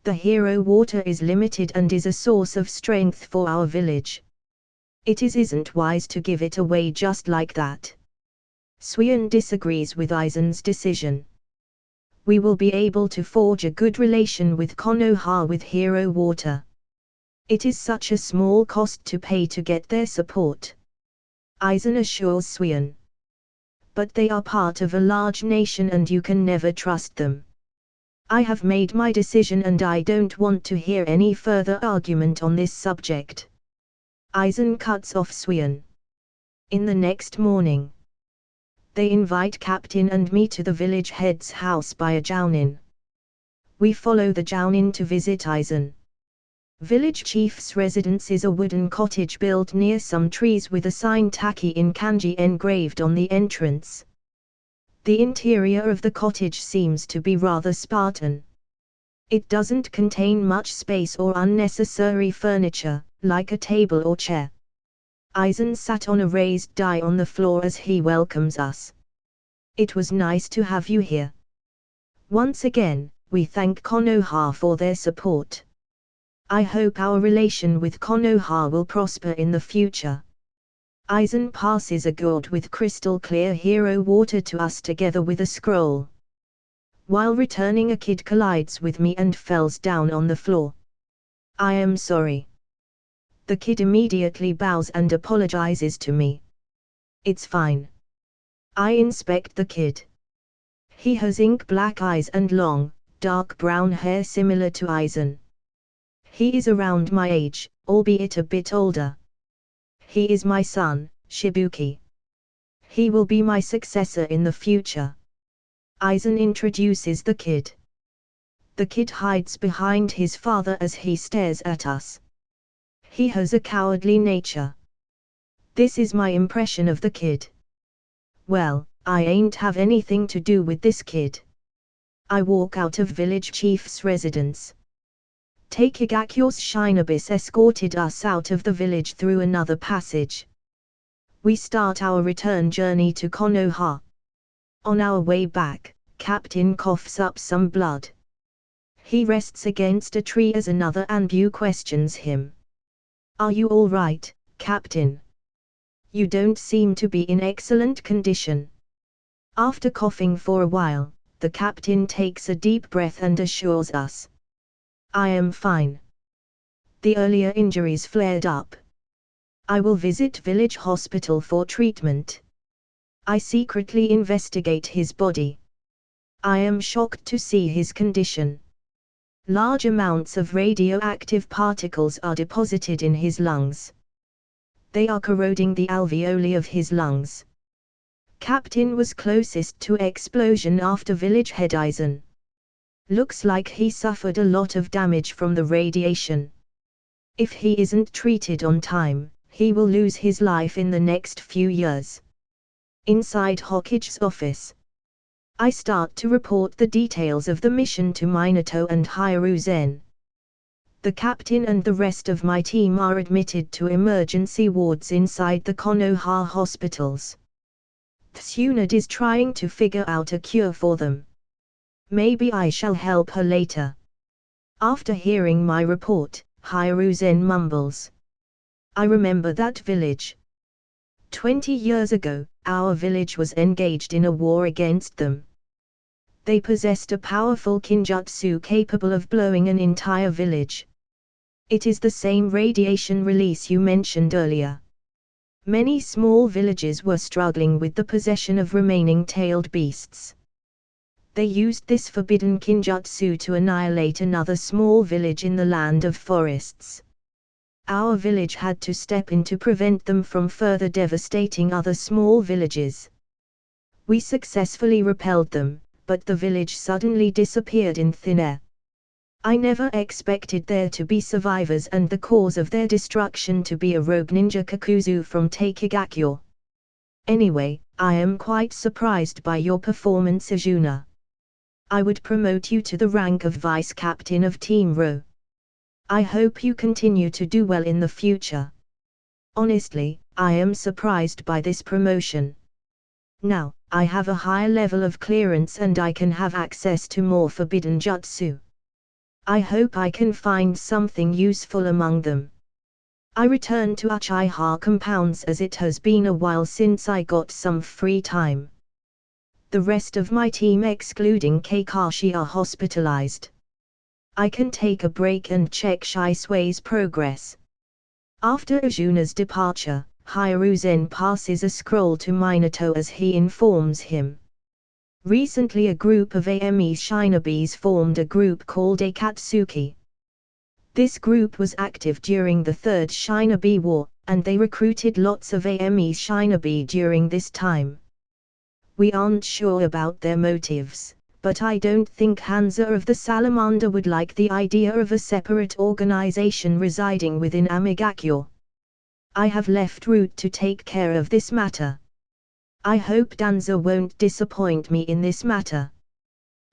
The hero water is limited and is a source of strength for our village. It isn't wise to give it away just like that. Suion disagrees with Aizen's decision. We will be able to forge a good relation with Konoha with hero water. It is such a small cost to pay to get their support. Aizen assures Suion. But they are part of a large nation and you can never trust them. I have made my decision and I don't want to hear any further argument on this subject. Aizen cuts off Suion. In the next morning, they invite Captain and me to the village head's house by a jounin. We follow the jounin to visit Aizen. Village chief's residence is a wooden cottage built near some trees with a sign Taki in kanji engraved on the entrance. The interior of the cottage seems to be rather Spartan. It doesn't contain much space or unnecessary furniture, like a table or chair. Aizen sat on a raised dais on the floor as he welcomes us. It was nice to have you here. Once again, we thank Konoha for their support. I hope our relation with Konoha will prosper in the future. Aizen passes a gourd with crystal clear hero water to us together with a scroll. While returning, a kid collides with me and falls down on the floor. I am sorry. The kid immediately bows and apologizes to me. It's fine. I inspect the kid. He has ink black eyes and long, dark brown hair similar to Aizen. He is around my age, albeit a bit older. He is my son, Shibuki. He will be my successor in the future. Aizen introduces the kid. The kid hides behind his father as he stares at us. He has a cowardly nature. This is my impression of the kid. Well, I ain't have anything to do with this kid. I walk out of village chief's residence. Takegakyo's Shinobis escorted us out of the village through another passage. We start our return journey to Konoha. On our way back, Captain coughs up some blood. He rests against a tree as another Anbu questions him. Are you all right, Captain? You don't seem to be in excellent condition. After coughing for a while, the captain takes a deep breath and assures us. I am fine. The earlier injuries flared up. I will visit village hospital for treatment. I secretly investigate his body. I am shocked to see his condition. Large amounts of radioactive particles are deposited in his lungs. They are corroding the alveoli of his lungs. Captain was closest to explosion after village head Aizen. Looks like he suffered a lot of damage from the radiation. If he isn't treated on time, he will lose his life in the next few years. Inside Hokage's office, I start to report the details of the mission to Minato and Hiruzen. The captain and the rest of my team are admitted to emergency wards inside the Konoha hospitals. Tsunade is trying to figure out a cure for them. Maybe I shall help her later. After hearing my report, Hiruzen mumbles. I remember that village. 20 years ago, our village was engaged in a war against them. They possessed a powerful kinjutsu capable of blowing an entire village. It is the same radiation release you mentioned earlier. Many small villages were struggling with the possession of remaining tailed beasts. They used this forbidden kinjutsu to annihilate another small village in the land of forests. Our village had to step in to prevent them from further devastating other small villages. We successfully repelled them, but the village suddenly disappeared in thin air. I never expected there to be survivors and the cause of their destruction to be a rogue ninja Kakuzu from Takegakyo. Anyway, I am quite surprised by your performance, Azuna. I would promote you to the rank of vice captain of Team Ro. I hope you continue to do well in the future. Honestly, I am surprised by this promotion. Now, I have a higher level of clearance and I can have access to more forbidden jutsu. I hope I can find something useful among them. I return to Uchiha compounds as it has been a while since I got some free time. The rest of my team excluding Kakashi are hospitalized. I can take a break and check Shisui's progress. After Azuna's departure, Hiruzen passes a scroll to Minato as he informs him. Recently a group of AME Shinobis formed a group called Akatsuki. This group was active during the Third Shinobi War, and they recruited lots of AME Shinobi during this time. We aren't sure about their motives, but I don't think Hanzo of the Salamander would like the idea of a separate organization residing within Amigakyo. I have left Root to take care of this matter. I hope Danzo won't disappoint me in this matter.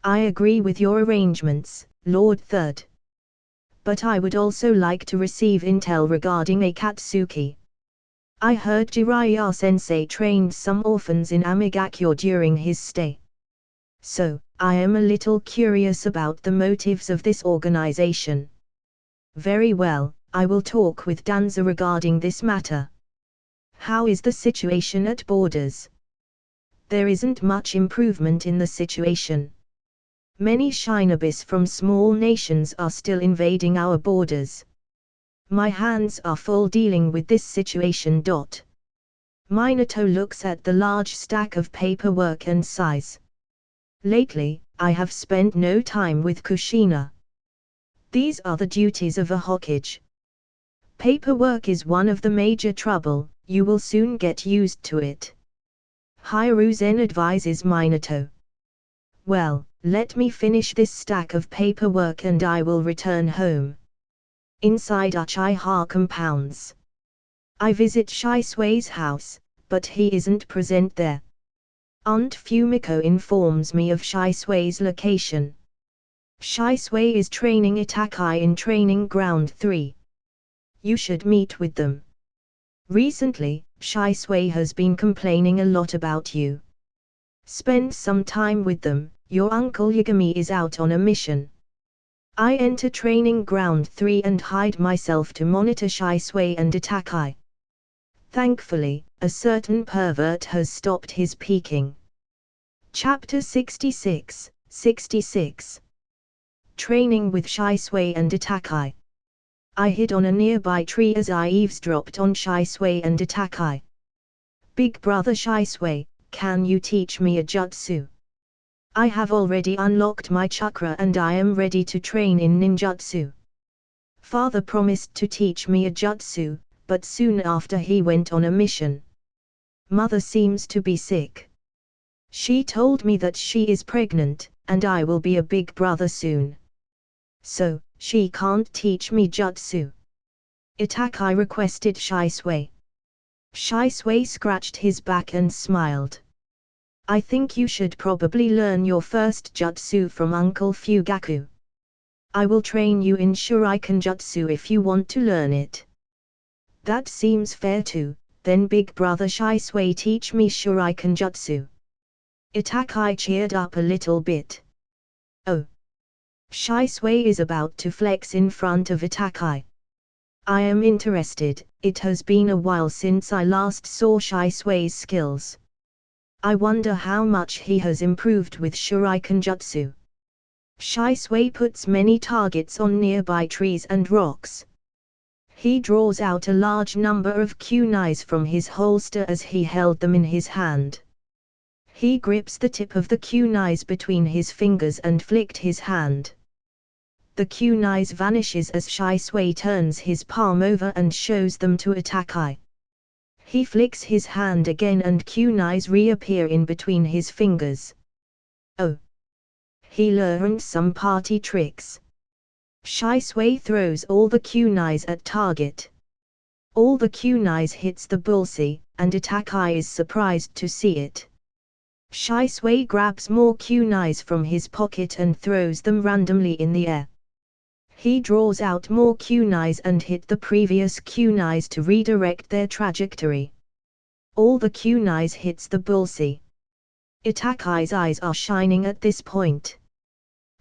I agree with your arrangements, Lord Third. But I would also like to receive intel regarding Akatsuki. I heard Jiraiya-sensei trained some orphans in Amigakyo during his stay. So, I am a little curious about the motives of this organization. Very well, I will talk with Danzo regarding this matter. How is the situation at borders? There isn't much improvement in the situation. Many shinobis from small nations are still invading our borders. My hands are full dealing with this situation. Minato looks at the large stack of paperwork and sighs. Lately, I have spent no time with Kushina. These are the duties of a Hokage. Paperwork is one of the major trouble, you will soon get used to it. Hiruzen advises Minato. Well, let me finish this stack of paperwork and I will return home. Inside Uchiha compounds. I visit Shisui's house, but he isn't present there. Aunt Fumiko informs me of Shisui's location. Shisui is training Itakai in Training Ground 3. You should meet with them. Recently, Shisui has been complaining a lot about you. Spend some time with them, your uncle Yagami is out on a mission. I enter Training Ground 3 and hide myself to monitor Shisui and Itakai. Thankfully, a certain pervert has stopped his peeking. Chapter 66. Training with Shisui and Itakai. I hid on a nearby tree as I eavesdropped on Shisui and Itakai. Big brother Shisui, can you teach me a jutsu? I have already unlocked my chakra and I am ready to train in ninjutsu. Father promised to teach me a jutsu, but soon after he went on a mission. Mother seems to be sick. She told me that she is pregnant, and I will be a big brother soon. So, she can't teach me jutsu. Itakai requested Shisui. Shisui scratched his back and smiled. I think you should probably learn your first jutsu from Uncle Fugaku. I will train you in Shuriken Jutsu if you want to learn it. That seems fair too, then big brother Shisui teach me Shuriken Jutsu. Itakai cheered up a little bit. Oh. Shisui is about to flex in front of Itakai. I am interested, it has been a while since I last saw Shisui's skills. I wonder how much he has improved with Shuriken Jutsu. Shisui puts many targets on nearby trees and rocks. He draws out a large number of kunais from his holster as he held them in his hand. He grips the tip of the kunais between his fingers and flicked his hand. The kunais vanishes as Shisui turns his palm over and shows them to Itakai. He flicks his hand again and kunais reappear in between his fingers. Oh! He learned some party tricks. Shisui throws all the kunais at target. All the kunais hits the bullseye, and Itakai is surprised to see it. Shisui grabs more kunais from his pocket and throws them randomly in the air. He draws out more kunais and hit the previous kunais to redirect their trajectory. All the kunais hits the bullseye. Itakai's eyes are shining at this point.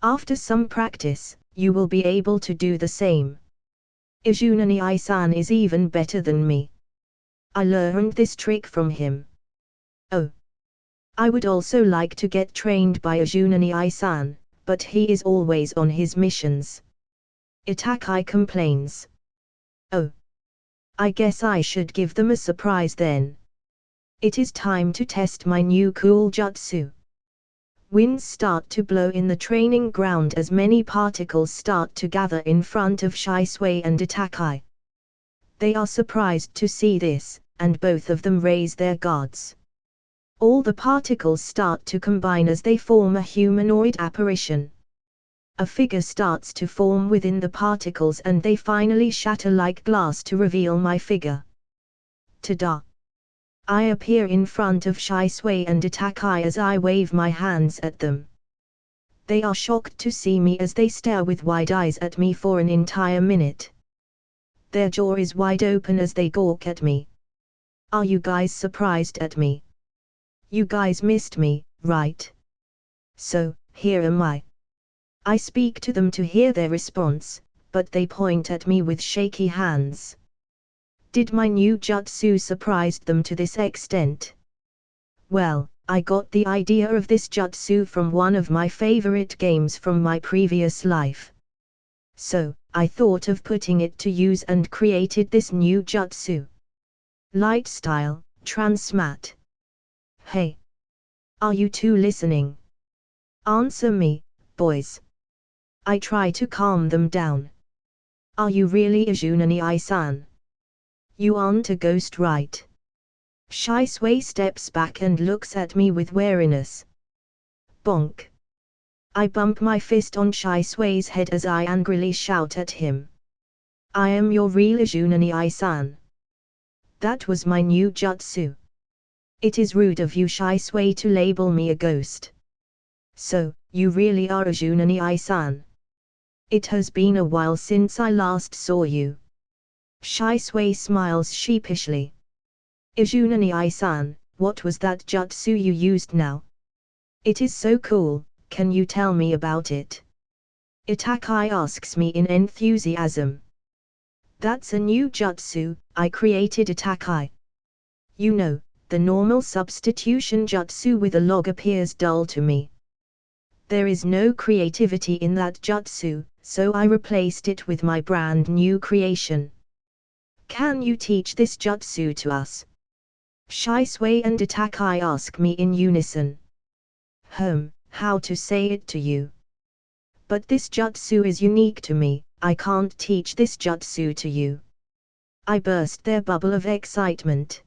After some practice, you will be able to do the same. Izunani-san is even better than me. I learned this trick from him. Oh. I would also like to get trained by Izunani-san, but he is always on his missions. Itakai complains. Oh. I guess I should give them a surprise then. It is time to test my new cool jutsu. Winds start to blow in the training ground as many particles start to gather in front of Shisui and Itakai. They are surprised to see this, and both of them raise their guards. All the particles start to combine as they form a humanoid apparition. A figure starts to form within the particles and they finally shatter like glass to reveal my figure. Ta-da! I appear in front of Shisui and Itakai as I wave my hands at them. They are shocked to see me as they stare with wide eyes at me for an entire minute. Their jaw is wide open as they gawk at me. Are you guys surprised at me? You guys missed me, right? So, here am I. I speak to them to hear their response, but they point at me with shaky hands. Did my new jutsu surprise them to this extent? Well, I got the idea of this jutsu from one of my favorite games from my previous life. So, I thought of putting it to use and created this new jutsu. Light style, transmat. Hey! Are you two listening? Answer me, boys. I try to calm them down. Are you really Izunani-san? You aren't a ghost, right? Shisui steps back and looks at me with wariness. Bonk. I bump my fist on Shisui's head as I angrily shout at him. I am your real Izunani-san. That was my new jutsu. It is rude of you, Shisui, to label me a ghost. So, you really are Izunani-san. It has been a while since I last saw you. Shisui smiles sheepishly. Izunani-san, what was that jutsu you used now? It is so cool, can you tell me about it? Itakai asks me in enthusiasm. That's a new jutsu I created, Itakai. You know, the normal substitution jutsu with a log appears dull to me. There is no creativity in that jutsu, so I replaced it with my brand new creation. Can you teach this jutsu to us? Shisui and Itakai ask me in unison. How to say it to you? But this jutsu is unique to me, I can't teach this jutsu to you. I burst their bubble of excitement.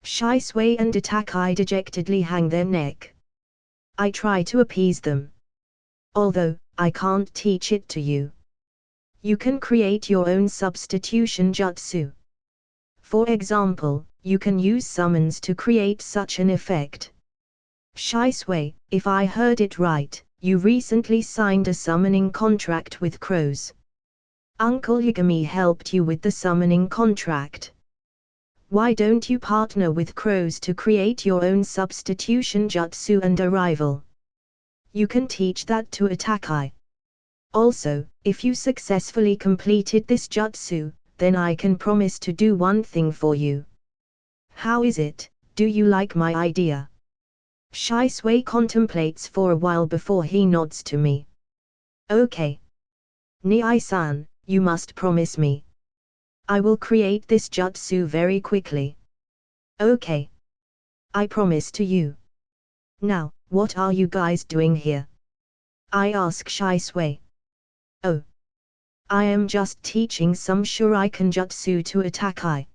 Shisui and Itakai dejectedly hang their neck. I try to appease them. Although, I can't teach it to you. You can create your own substitution jutsu. For example, you can use summons to create such an effect. Shisui, if I heard it right, you recently signed a summoning contract with crows. Uncle Yagami helped you with the summoning contract. Why don't you partner with crows to create your own substitution jutsu and a rival? You can teach that to Itakai. Also, if you successfully completed this jutsu, then I can promise to do one thing for you. How is it, do you like my idea? Shisui contemplates for a while before he nods to me. Okay. Nii-san, you must promise me. I will create this jutsu very quickly. Okay. I promise to you. Now, what are you guys doing here? I ask Shisui. Oh. I am just teaching some shuriken jutsu to Itakai.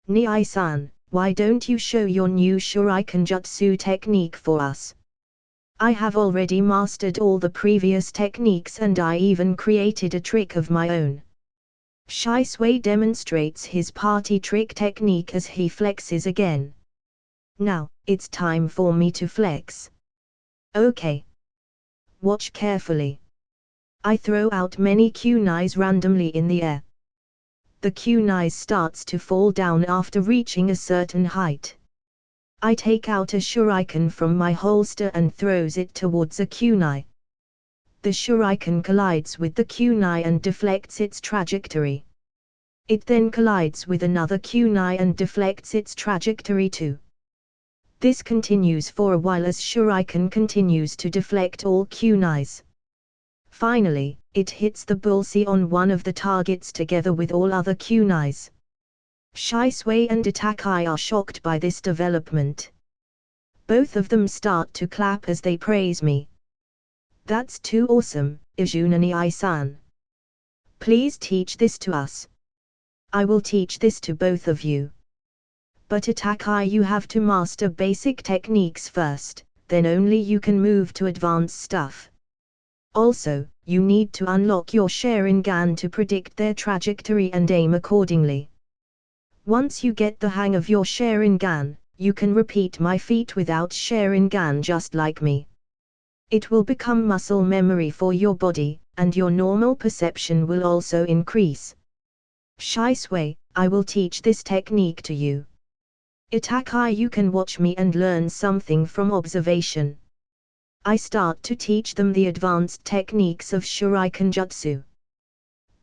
Nii-san, why don't you show your new shuriken jutsu technique for us? I have already mastered all the previous techniques and I even created a trick of my own. Shisui demonstrates his party trick technique as he flexes again. Now, it's time for me to flex. Okay. Watch carefully. I throw out many kunais randomly in the air. The kunai starts to fall down after reaching a certain height. I take out a shuriken from my holster and throws it towards a kunai. The shuriken collides with the kunai and deflects its trajectory. It then collides with another kunai and deflects its trajectory too. This continues for a while as shuriken continues to deflect all kunais. Finally, it hits the bullseye on one of the targets together with all other kunais. Shisui and Itakai are shocked by this development. Both of them start to clap as they praise me. That's too awesome, Izunani-san. Please teach this to us. I will teach this to both of you. But Itakai, you have to master basic techniques first, then only you can move to advanced stuff. Also, you need to unlock your Sharingan to predict their trajectory and aim accordingly. Once you get the hang of your Sharingan, you can repeat my feat without Sharingan just like me. It will become muscle memory for your body, and your normal perception will also increase. Shisui, I will teach this technique to you. Itakai, you can watch me and learn something from observation. I start to teach them the advanced techniques of shuriken jutsu.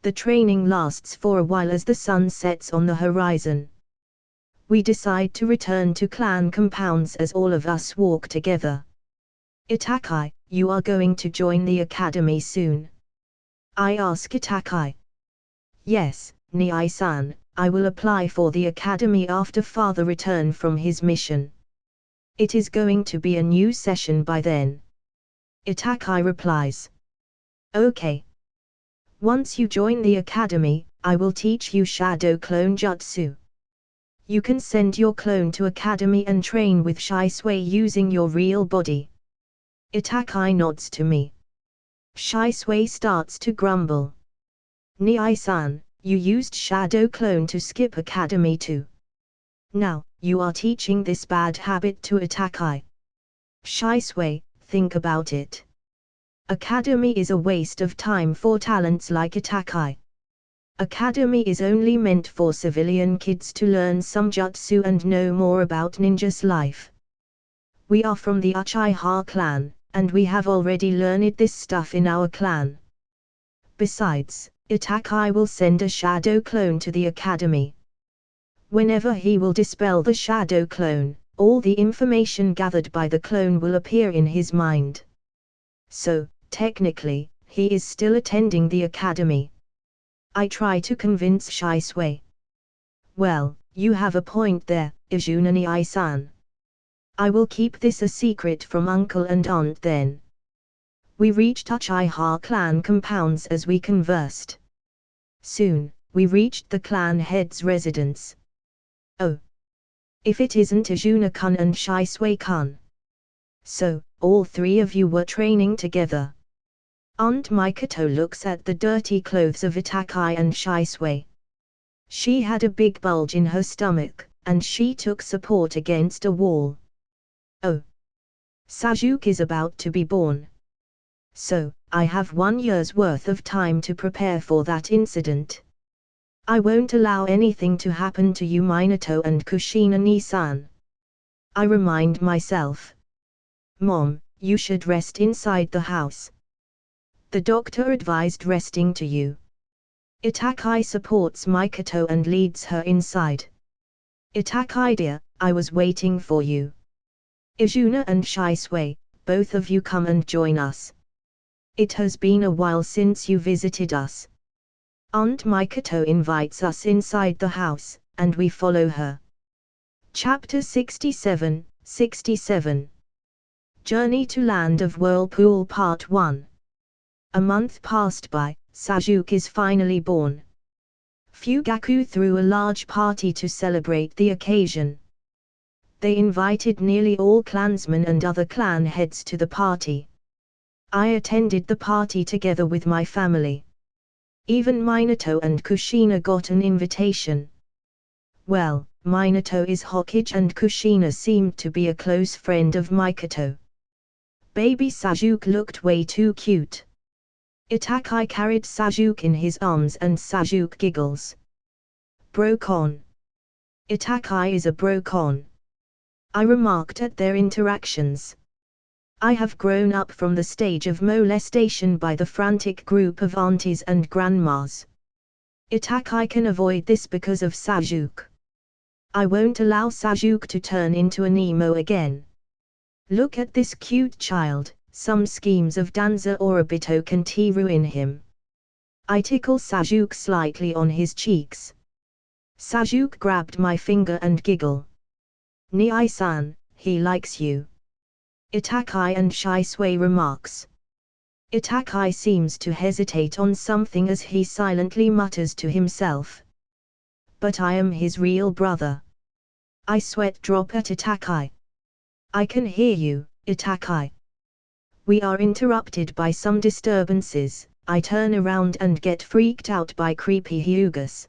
The training lasts for a while as the sun sets on the horizon. We decide to return to clan compounds as all of us walk together. Itakai, you are going to join the academy soon? I ask Itakai. Yes, Nii-san, I will apply for the academy after father return from his mission. It is going to be a new session by then. Itakai replies. Okay. Once you join the academy, I will teach you Shadow Clone Jutsu. You can send your clone to academy and train with Shisui using your real body. Itakai nods to me. Shisui starts to grumble. Nii-san, you used Shadow Clone to skip academy too. Now, you are teaching this bad habit to Itakai. Shisui, think about it. Academy is a waste of time for talents like Itakai. Academy is only meant for civilian kids to learn some jutsu and know more about ninja's life. We are from the Uchiha clan, and we have already learned this stuff in our clan. Besides, Itakai will send a shadow clone to the academy. Whenever he will dispel the shadow clone, all the information gathered by the clone will appear in his mind. So, technically, he is still attending the academy. I try to convince Shisui. Well, you have a point there, Izuna Nii-san. I will keep this a secret from uncle and aunt then. We reached Uchiha clan compounds as we conversed. Soon, we reached the clan head's residence. Oh. If it isn't Izuna-kun and Shisui-kun. So, all three of you were training together. Aunt Mikoto looks at the dirty clothes of Itakai and Shisui. She had a big bulge in her stomach, and she took support against a wall. Oh. Sasuke is about to be born. So, I have 1 year's worth of time to prepare for that incident. I won't allow anything to happen to you Minato and Kushina-ni-san. I remind myself. Mom, you should rest inside the house. The doctor advised resting to you. Itakai supports Mikoto and leads her inside. Itakai dear, I was waiting for you. Izuna and Shisui, both of you come and join us. It has been a while since you visited us. Aunt Mikoto invites us inside the house, and we follow her. Chapter 67, 67. Journey to Land of Whirlpool Part 1. A month passed by, Sasuke is finally born. Fugaku threw a large party to celebrate the occasion. They invited nearly all clansmen and other clan heads to the party. I attended the party together with my family. Even Minato and Kushina got an invitation. Well, Minato is Hokage and Kushina seemed to be a close friend of Mikoto. Baby Sasuke looked way too cute. Itakai carried Sasuke in his arms and Sasuke giggles. Bro-con. Itakai is a bro-con. I remarked at their interactions. I have grown up from the stage of molestation by the frantic group of aunties and grandmas. Itakai can avoid this because of Sasuke. I won't allow Sasuke to turn into an emo again. Look at this cute child, some schemes of Danza or Obito can ruin him. I tickle Sasuke slightly on his cheeks. Sasuke grabbed my finger and giggle. Nii-san, he likes you. Itakai and Shisui remarks. Itakai seems to hesitate on something as he silently mutters to himself. But I am his real brother. I sweat drop at Itakai. I can hear you, Itakai. We are interrupted by some disturbances. I turn around and get freaked out by creepy Hyugas.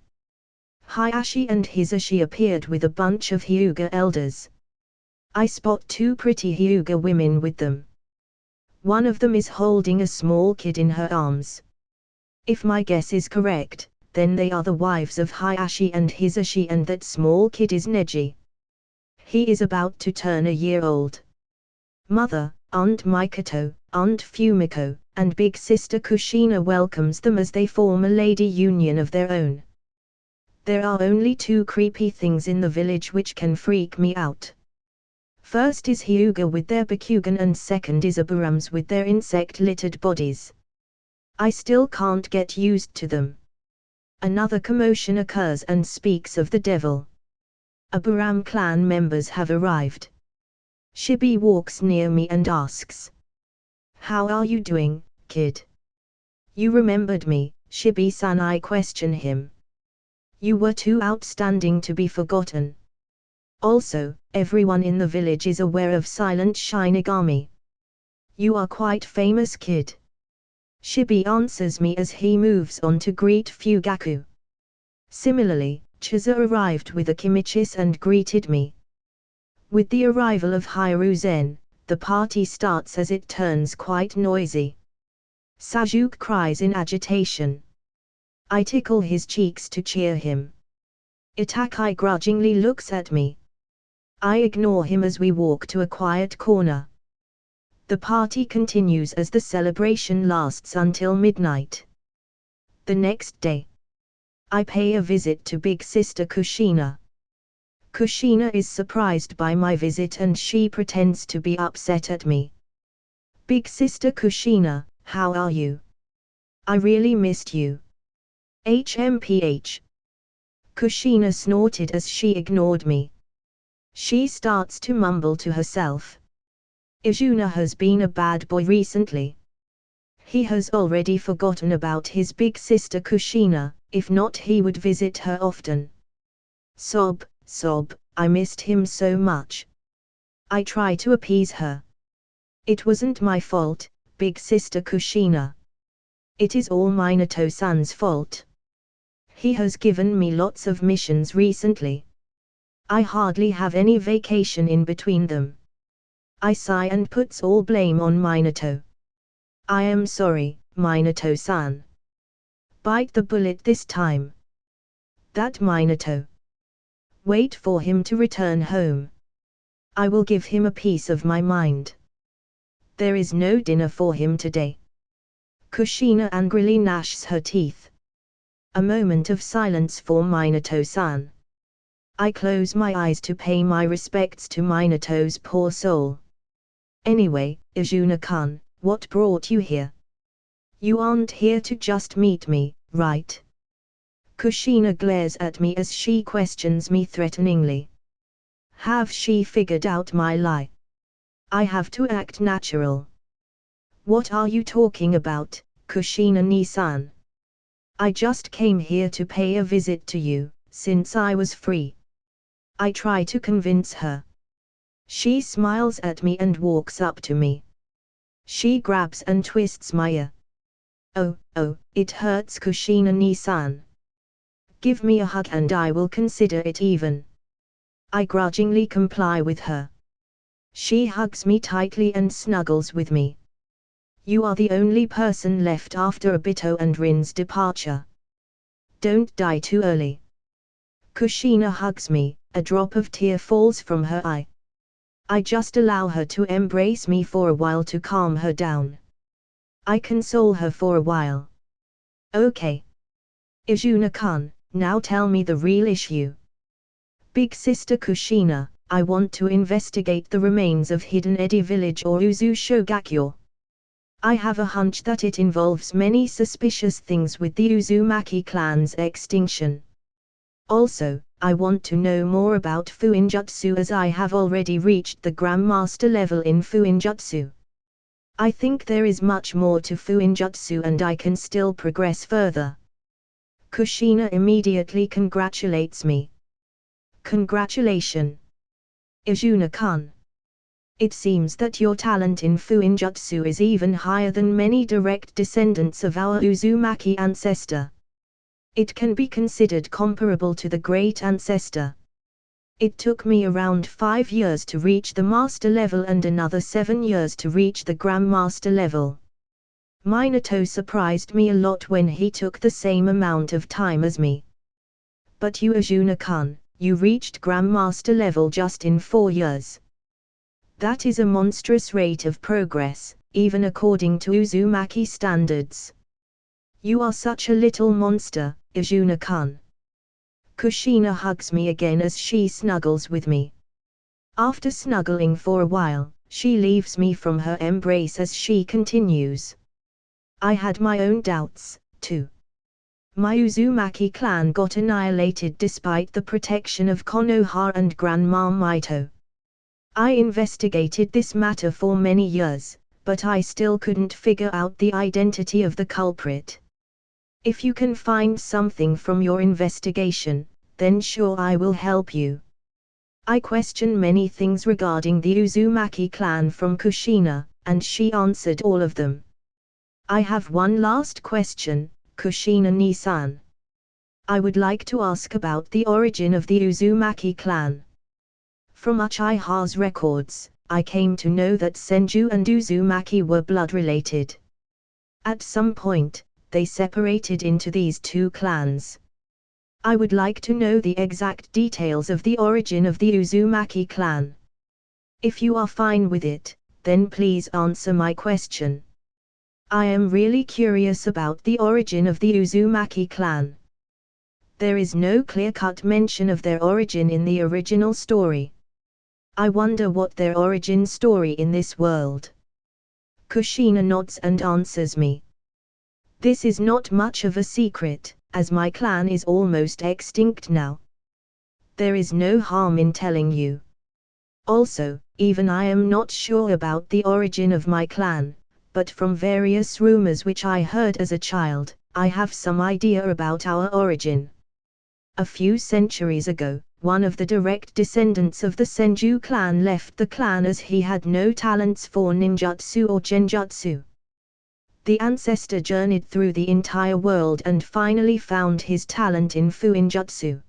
Hayashi and Hisashi appeared with a bunch of Hyuga elders. I spot 2 pretty Hyuga women with them. One of them is holding a small kid in her arms. If my guess is correct, then they are the wives of Hayashi and Hisashi and that small kid is Neji. He is about to turn a year old. Mother, Aunt Mikoto, Aunt Fumiko, and big sister Kushina welcomes them as they form a lady union of their own. There are only 2 creepy things in the village which can freak me out. First is Hyuga with their Bakugan and second is Aburams with their insect-littered bodies. I still can't get used to them. Another commotion occurs and speaks of the devil. Aburam clan members have arrived. Shibi walks near me and asks. How are you doing, kid? You remembered me, Shibi-san, I question him. You were too outstanding to be forgotten. Also, everyone in the village is aware of Silent Shinigami. You are quite famous, kid. Shibi answers me as he moves on to greet Fugaku. Similarly, Chisa arrived with a kimichis and greeted me. With the arrival of Hiruzen, the party starts as it turns quite noisy. Sajuke cries in agitation. I tickle his cheeks to cheer him. Itakai grudgingly looks at me. I ignore him as we walk to a quiet corner. The party continues as the celebration lasts until midnight. The next day, I pay a visit to Big Sister Kushina. Kushina is surprised by my visit and she pretends to be upset at me. Big Sister Kushina, how are you? I really missed you. HMPH. Kushina snorted as she ignored me. She starts to mumble to herself. Izuna has been a bad boy recently. He has already forgotten about his big sister Kushina, if not he would visit her often. Sob, sob, I missed him so much. I try to appease her. It wasn't my fault, big sister Kushina. It is all Minato-san's fault. He has given me lots of missions recently. I hardly have any vacation in between them. I sigh and puts all blame on Minato. I am sorry, Minato-san. Bite the bullet this time. That Minato. Wait for him to return home. I will give him a piece of my mind. There is no dinner for him today. Kushina angrily gnashes her teeth. A moment of silence for Minato-san. I close my eyes to pay my respects to Minato's poor soul. Anyway, Izuna-kun, what brought you here? You aren't here to just meet me, right? Kushina glares at me as she questions me threateningly. Have she figured out my lie? I have to act natural. What are you talking about, Kushina-ni-san? I just came here to pay a visit to you, since I was free. I try to convince her. She smiles at me and walks up to me. She grabs and twists my ear. Oh, it hurts, Kushina-ni-san. Give me a hug and I will consider it even. I grudgingly comply with her. She hugs me tightly and snuggles with me. You are the only person left after Obito and Rin's departure. Don't die too early. Kushina hugs me, a drop of tear falls from her eye. I just allow her to embrace me for a while to calm her down. I console her for a while. Okay. Izuna-kun, now tell me the real issue. Big Sister Kushina, I want to investigate the remains of Hidden Edi Village or Uzu Shogakure. I have a hunch that it involves many suspicious things with the Uzumaki clan's extinction. Also, I want to know more about Fuinjutsu as I have already reached the Grandmaster level in Fuinjutsu. I think there is much more to Fuinjutsu and I can still progress further. Kushina immediately congratulates me. Congratulations, Izuna-kun. It seems that your talent in Fuinjutsu is even higher than many direct descendants of our Uzumaki ancestor. It can be considered comparable to the Great Ancestor. It took me around 5 years to reach the Master level and another 7 years to reach the Grandmaster level. Minato surprised me a lot when he took the same amount of time as me. But you, Izuna-kun, you reached Grandmaster level just in 4 years. That is a monstrous rate of progress, even according to Uzumaki standards. You are such a little monster, Izuna-kun. Kushina hugs me again as she snuggles with me. After snuggling for a while, she leaves me from her embrace as she continues. I had my own doubts, too. My Uzumaki clan got annihilated despite the protection of Konoha and Grandma Mito. I investigated this matter for many years, but I still couldn't figure out the identity of the culprit. If you can find something from your investigation, then sure I will help you. I question many things regarding the Uzumaki clan from Kushina, and she answered all of them. I have one last question, Kushina-ni-san. I would like to ask about the origin of the Uzumaki clan. From Uchiha's records, I came to know that Senju and Uzumaki were blood-related. At some point, they separated into these two clans. I would like to know the exact details of the origin of the Uzumaki clan. If you are fine with it, then please answer my question. I am really curious about the origin of the Uzumaki clan. There is no clear-cut mention of their origin in the original story. I wonder what their origin story in this world. Kushina nods and answers me. This is not much of a secret, as my clan is almost extinct now. There is no harm in telling you. Also, even I am not sure about the origin of my clan, but from various rumors which I heard as a child, I have some idea about our origin. A few centuries ago, one of the direct descendants of the Senju clan left the clan as he had no talents for ninjutsu or genjutsu. The ancestor journeyed through the entire world and finally found his talent in fuinjutsu.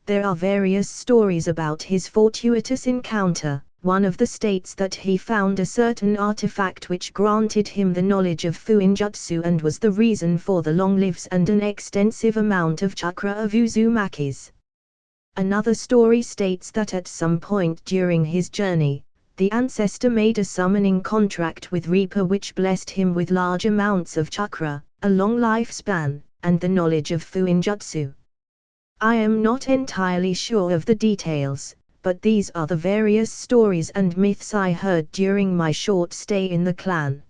There are various stories about his fortuitous encounter. One of the states that he found a certain artifact which granted him the knowledge of fuinjutsu and was the reason for the long lives and an extensive amount of chakra of Uzumakis. Another story states that at some point during his journey, the ancestor made a summoning contract with Reaper which blessed him with large amounts of chakra, a long lifespan, and the knowledge of fuinjutsu. I am not entirely sure of the details, but these are the various stories and myths I heard during my short stay in the clan.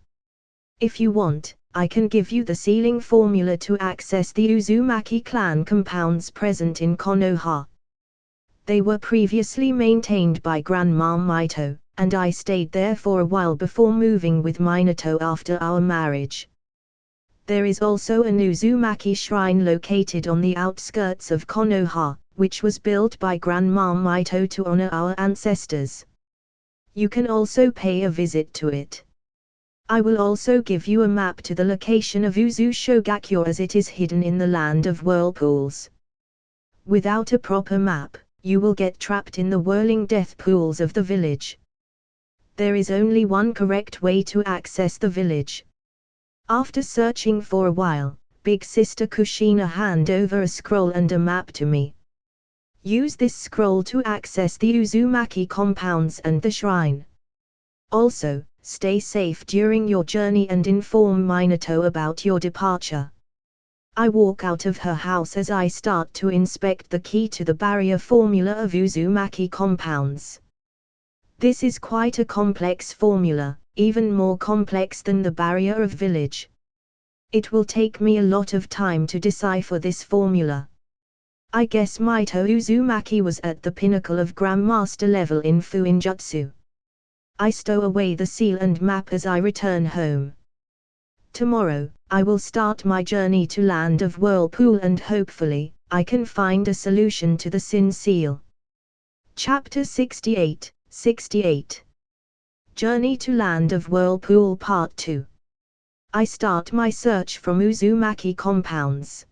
If you want, I can give you the sealing formula to access the Uzumaki clan compounds present in Konoha. They were previously maintained by Grandma Mito, and I stayed there for a while before moving with Minato after our marriage. There is also an Uzumaki shrine located on the outskirts of Konoha, which was built by Grandma Mito to honor our ancestors. You can also pay a visit to it. I will also give you a map to the location of Uzu Shogakure as it is hidden in the land of whirlpools. Without a proper map, you will get trapped in the whirling death pools of the village. There is only one correct way to access the village. After searching for a while, Big Sister Kushina handed over a scroll and a map to me. Use this scroll to access the Uzumaki compounds and the shrine. Also, stay safe during your journey and inform Minato about your departure. I walk out of her house as I start to inspect the key to the barrier formula of Uzumaki compounds. This is quite a complex formula, even more complex than the barrier of village. It will take me a lot of time to decipher this formula. I guess Mito Uzumaki was at the pinnacle of Grandmaster level in fuinjutsu. I stow away the seal and map as I return home. Tomorrow, I will start my journey to Land of Whirlpool and hopefully, I can find a solution to the Sin Seal. Chapter 68, 68. Journey to Land of Whirlpool Part 2. I start my search from Uzumaki compounds.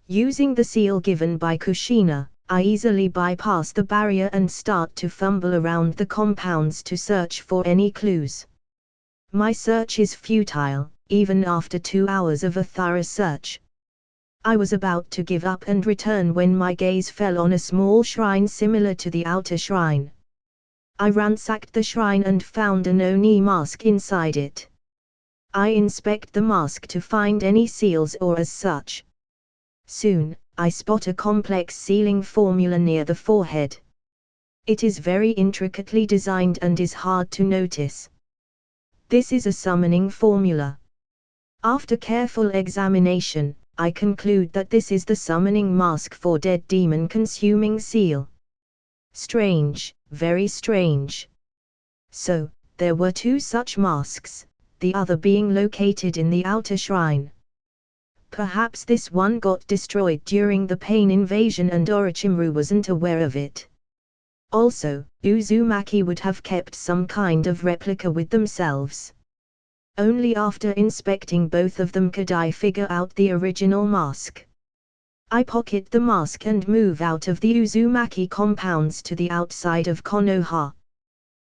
Using the seal given by Kushina, I easily bypass the barrier and start to fumble around the compounds to search for any clues. My search is futile, even after 2 hours of a thorough search. I was about to give up and return when my gaze fell on a small shrine similar to the outer shrine. I ransacked the shrine and found an Oni mask inside it. I inspect the mask to find any seals or as such. Soon, I spot a complex sealing formula near the forehead. It is very intricately designed and is hard to notice. This is a summoning formula. After careful examination, I conclude that this is the summoning mask for dead demon consuming seal. Strange, very strange. So, there were 2 such masks, the other being located in the outer shrine. Perhaps this one got destroyed during the Pain invasion and Orochimaru wasn't aware of it. Also, Uzumaki would have kept some kind of replica with themselves. Only after inspecting both of them could I figure out the original mask. I pocket the mask and move out of the Uzumaki compounds to the outside of Konoha.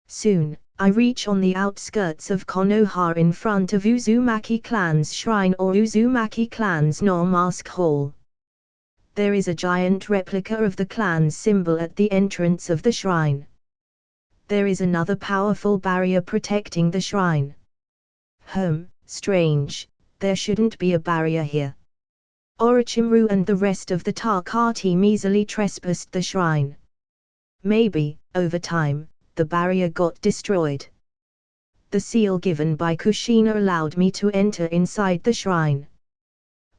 Soon, I reach on the outskirts of Konoha in front of Uzumaki clan's shrine or Uzumaki clan's no mask hall. There is a giant replica of the clan's symbol at the entrance of the shrine. There is another powerful barrier protecting the shrine. Strange, there shouldn't be a barrier here. Orochimaru and the rest of the Taka team easily trespassed the shrine. Maybe, over time, the barrier got destroyed. The seal given by Kushina allowed me to enter inside the shrine.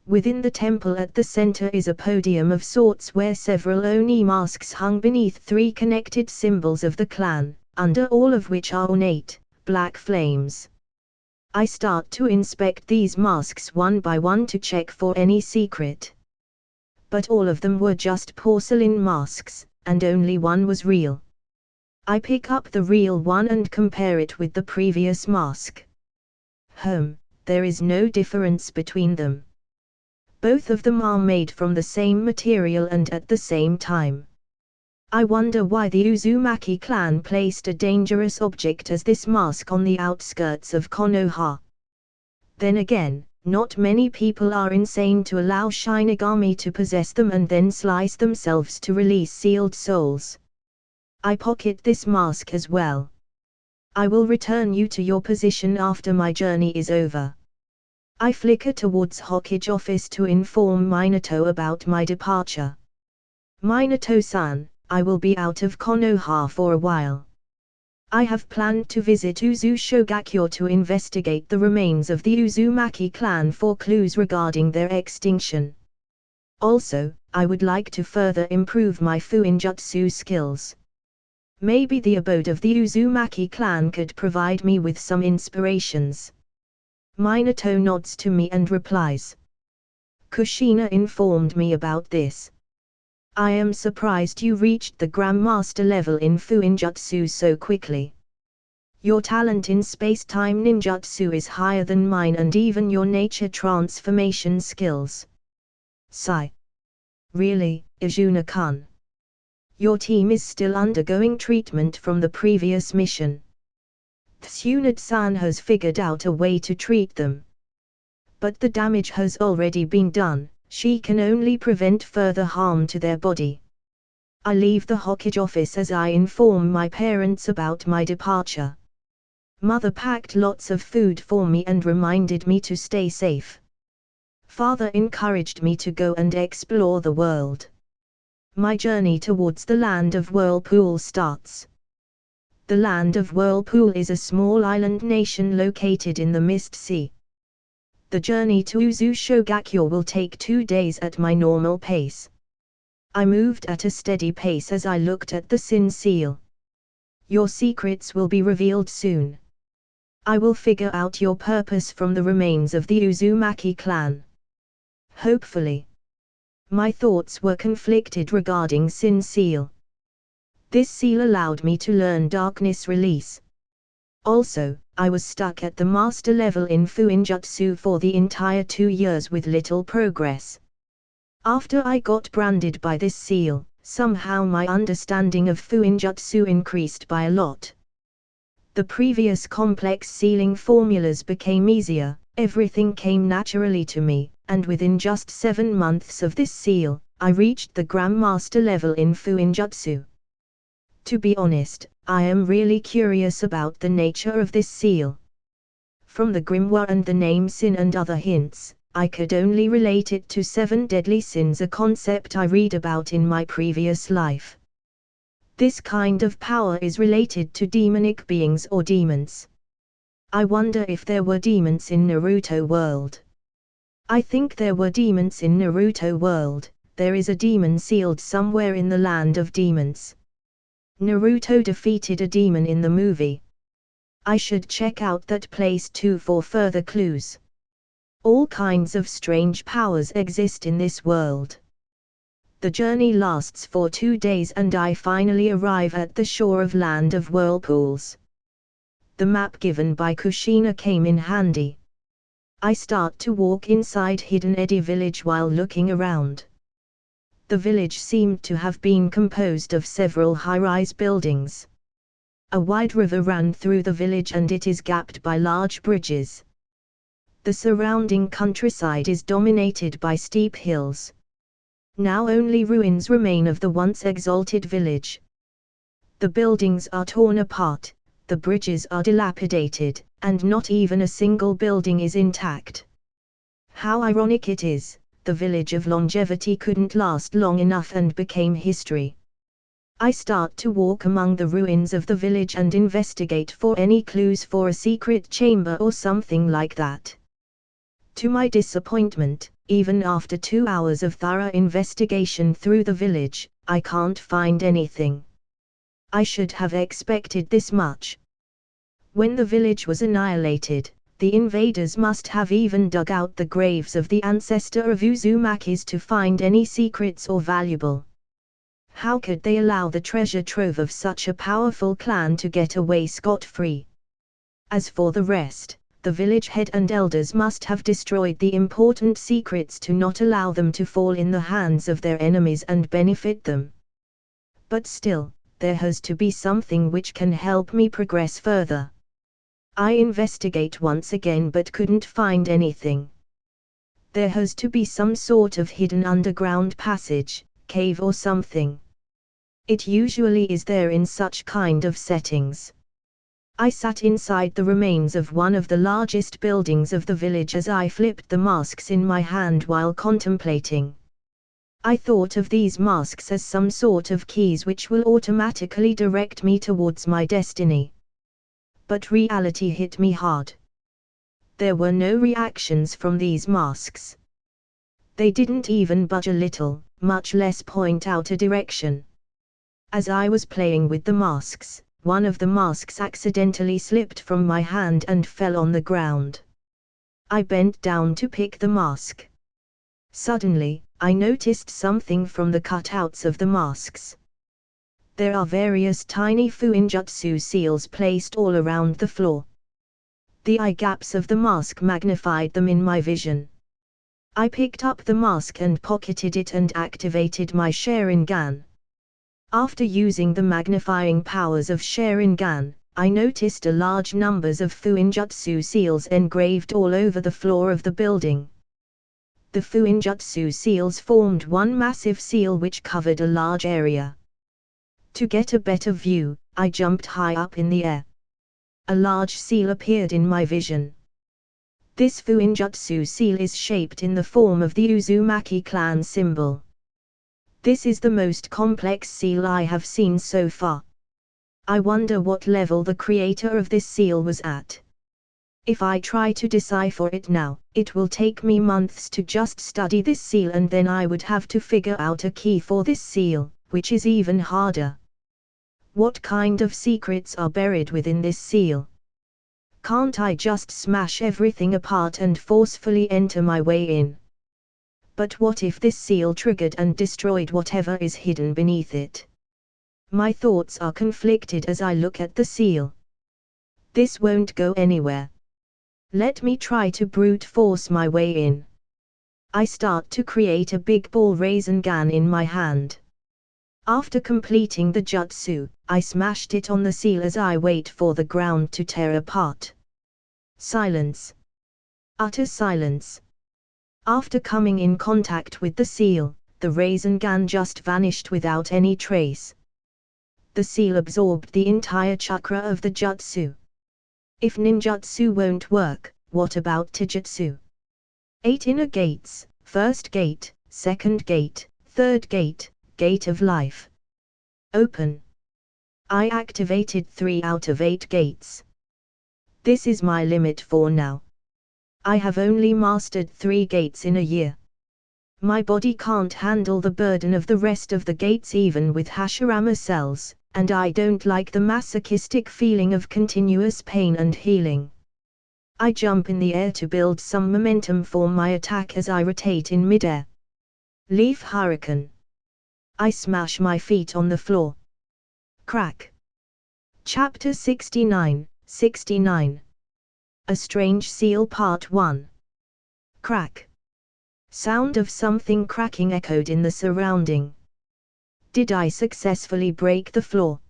Within the temple at the center is a podium of sorts where several Oni masks hung beneath 3 connected symbols of the clan, under all of which are ornate, black flames. I start to inspect these masks one by one to check for any secret. But all of them were just porcelain masks, and only one was real. I pick up the real one and compare it with the previous mask. There is no difference between them. Both of them are made from the same material and at the same time. I wonder why the Uzumaki clan placed a dangerous object as this mask on the outskirts of Konoha. Then again, not many people are insane to allow Shinigami to possess them and then slice themselves to release sealed souls. I pocket this mask as well. I will return you to your position after my journey is over. I flicker towards Hokage office to inform Minato about my departure. Minato-san, I will be out of Konoha for a while. I have planned to visit Uzu Shogakure to investigate the remains of the Uzumaki clan for clues regarding their extinction. Also, I would like to further improve my Fuinjutsu skills. Maybe the abode of the Uzumaki clan could provide me with some inspirations. Minato nods to me and replies. Kushina informed me about this. I am surprised you reached the Grandmaster level in Fuinjutsu so quickly. Your talent in space-time ninjutsu is higher than mine and even your nature transformation skills. Sigh. Really, Izuna-kun? Your team is still undergoing treatment from the previous mission. Tsunade-san has figured out a way to treat them. But the damage has already been done. She can only prevent further harm to their body. I leave the Hokage office as I inform my parents about my departure. Mother packed lots of food for me and reminded me to stay safe. Father encouraged me to go and explore the world. My journey towards the Land of Whirlpool starts. The Land of Whirlpool is a small island nation located in the Mist Sea. The journey to Uzu Shogakure will take 2 days at my normal pace. I moved at a steady pace as I looked at the Sin Seal. Your secrets will be revealed soon. I will figure out your purpose from the remains of the Uzumaki clan. Hopefully. My thoughts were conflicted regarding Sin Seal. This seal allowed me to learn Darkness Release. Also, I was stuck at the master level in Fuinjutsu for the entire 2 years with little progress. After I got branded by this seal, somehow my understanding of Fuinjutsu increased by a lot. The previous complex sealing formulas became easier, everything came naturally to me, and within just 7 months of this seal, I reached the Grandmaster level in Fuinjutsu. To be honest, I am really curious about the nature of this seal. From the grimoire and the name Sin and other hints, I could only relate it to 7 deadly sins, a concept I read about in my previous life. This kind of power is related to demonic beings or demons. I wonder if there were demons in Naruto world. I think there were demons in Naruto world. There is a demon sealed somewhere in the land of demons. Naruto defeated a demon in the movie. I should check out that place too for further clues. All kinds of strange powers exist in this world. The journey lasts for 2 days and I finally arrive at the shore of Land of Whirlpools. The map given by Kushina came in handy. I start to walk inside Hidden Eddy village while looking around. The village seemed to have been composed of several high-rise buildings. A wide river ran through the village and it is gapped by large bridges. The surrounding countryside is dominated by steep hills. Now only ruins remain of the once exalted village. The buildings are torn apart, the bridges are dilapidated, and not even a single building is intact. How ironic it is, the village of longevity couldn't last long enough and became history. I start to walk among the ruins of the village and investigate for any clues for a secret chamber or something like that. To my disappointment, even after 2 hours of thorough investigation through the village, I can't find anything. I should have expected this much. When the village was annihilated, the invaders must have even dug out the graves of the ancestor of Uzumaki's to find any secrets or valuable. How could they allow the treasure trove of such a powerful clan to get away scot-free? As for the rest, the village head and elders must have destroyed the important secrets to not allow them to fall in the hands of their enemies and benefit them. But still, there has to be something which can help me progress further. I investigate once again but couldn't find anything. There has to be some sort of hidden underground passage, cave or something. It usually is there in such kind of settings. I sat inside the remains of one of the largest buildings of the village as I flipped the masks in my hand while contemplating. I thought of these masks as some sort of keys which will automatically direct me towards my destiny. But reality hit me hard. There were no reactions from these masks. They didn't even budge a little, much less point out a direction. As I was playing with the masks, one of the masks accidentally slipped from my hand and fell on the ground. I bent down to pick the mask. Suddenly, I noticed something from the cutouts of the masks. There are various tiny fuinjutsu seals placed all around the floor. The eye gaps of the mask magnified them in my vision. I picked up the mask and pocketed it and activated my Sharingan. After using the magnifying powers of Sharingan, I noticed a large numbers of fuinjutsu seals engraved all over the floor of the building. The fuinjutsu seals formed one massive seal which covered a large area. To get a better view, I jumped high up in the air. A large seal appeared in my vision. This fuinjutsu seal is shaped in the form of the Uzumaki clan symbol. This is the most complex seal I have seen so far. I wonder what level the creator of this seal was at. If I try to decipher it now, it will take me months to just study this seal and then I would have to figure out a key for this seal, which is even harder. What kind of secrets are buried within this seal? Can't I just smash everything apart and forcefully enter my way in? But what if this seal triggered and destroyed whatever is hidden beneath it? My thoughts are conflicted as I look at the seal. This won't go anywhere. Let me try to brute force my way in. I start to create a big ball Rasengan in my hand. After completing the jutsu, I smashed it on the seal as I wait for the ground to tear apart. Silence. Utter silence. After coming in contact with the seal, the Rasengan just vanished without any trace. The seal absorbed the entire chakra of the jutsu. If ninjutsu won't work, what about taijutsu? 8 inner gates, first gate, second gate, third gate, gate of life. Open. I activated 3 out of 8 gates. This is my limit for now. I have only mastered 3 gates in a year. My body can't handle the burden of the rest of the gates even with Hashirama cells, and I don't like the masochistic feeling of continuous pain and healing. I jump in the air to build some momentum for my attack as I rotate in midair. Leaf Hurricane. I smash my feet on the floor. Crack. Chapter 69, 69. A Strange Seal Part 1. Crack. Sound of something cracking echoed in the surrounding. Did I successfully break the floor?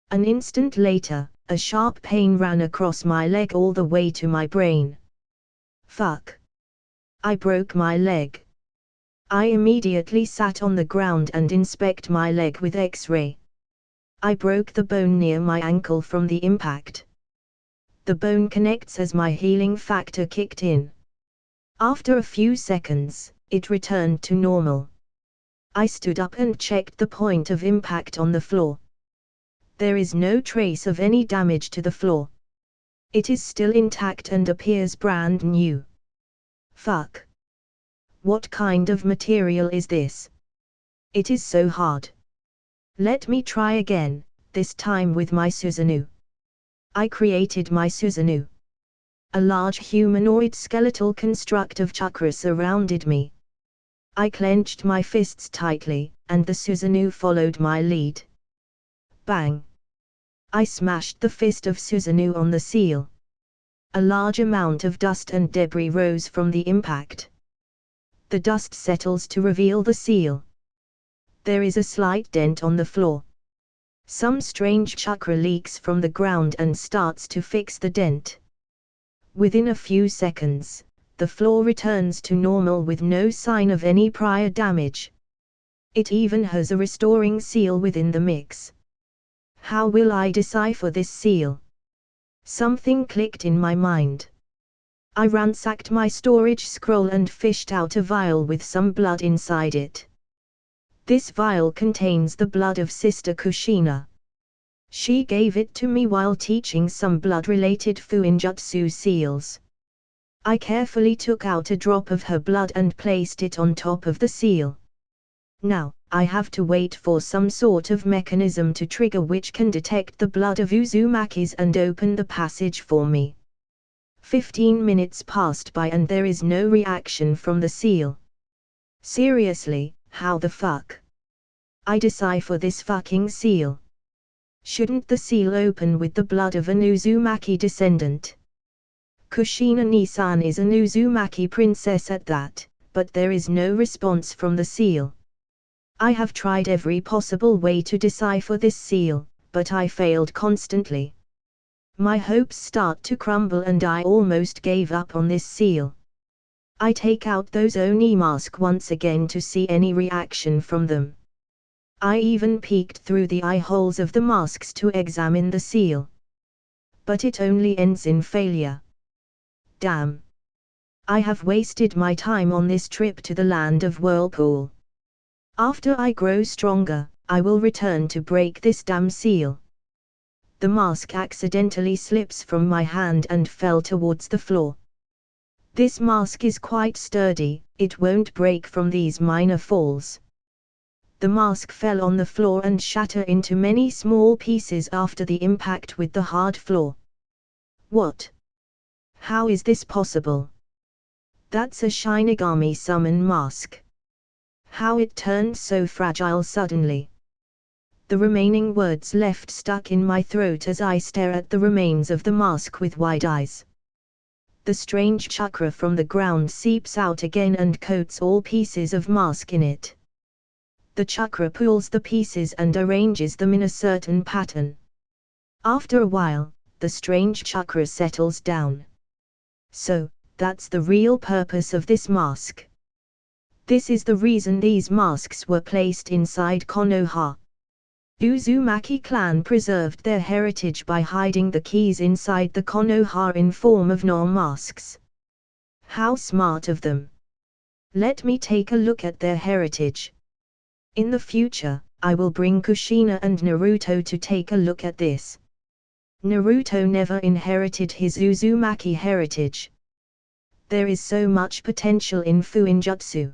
An instant later, a sharp pain ran across my leg all the way to my brain. Fuck. I broke my leg. I immediately sat on the ground and inspect my leg with X-ray. I broke the bone near my ankle from the impact. The bone connects as my healing factor kicked in. After a few seconds, it returned to normal. I stood up and checked the point of impact on the floor. There is no trace of any damage to the floor. It is still intact and appears brand new. Fuck. What kind of material is this? It is so hard. Let me try again, this time with my Susanoo. I created my Susanoo. A large humanoid skeletal construct of chakra surrounded me. I clenched my fists tightly, and the Susanoo followed my lead. Bang! I smashed the fist of Susanoo on the seal. A large amount of dust and debris rose from the impact. The dust settles to reveal the seal. There is a slight dent on the floor. Some strange chakra leaks from the ground and starts to fix the dent. Within a few seconds, the floor returns to normal with no sign of any prior damage. It even has a restoring seal within the mix. How will I decipher this seal? Something clicked in my mind. I ransacked my storage scroll and fished out a vial with some blood inside it. This vial contains the blood of Sister Kushina. She gave it to me while teaching some blood-related fuinjutsu seals. I carefully took out a drop of her blood and placed it on top of the seal. Now, I have to wait for some sort of mechanism to trigger which can detect the blood of Uzumaki's and open the passage for me. 15 minutes passed by and there is no reaction from the seal. Seriously, how the fuck? I decipher this fucking seal. Shouldn't the seal open with the blood of an Uzumaki descendant? Kushina Nisan is an Uzumaki princess at that, but there is no response from the seal. I have tried every possible way to decipher this seal, but I failed constantly. My hopes start to crumble and I almost gave up on this seal. I take out those Oni masks once again to see any reaction from them. I even peeked through the eye holes of the masks to examine the seal. But it only ends in failure. Damn. I have wasted my time on this trip to the land of Whirlpool. After I grow stronger, I will return to break this damn seal. The mask accidentally slips from my hand and fell towards the floor. This mask is quite sturdy, it won't break from these minor falls. The mask fell on the floor and shattered into many small pieces after the impact with the hard floor. What? How is this possible? That's a Shinigami summon mask. How it turned so fragile suddenly. The remaining words left stuck in my throat as I stare at the remains of the mask with wide eyes. The strange chakra from the ground seeps out again and coats all pieces of mask in it. The chakra pulls the pieces and arranges them in a certain pattern. After a while, the strange chakra settles down. So, that's the real purpose of this mask. This is the reason these masks were placed inside Konoha. Uzumaki clan preserved their heritage by hiding the keys inside the Konoha in form of masks. How smart of them. Let me take a look at their heritage. In the future, I will bring Kushina and Naruto to take a look at this. Naruto never inherited his Uzumaki heritage. There is so much potential in fuinjutsu.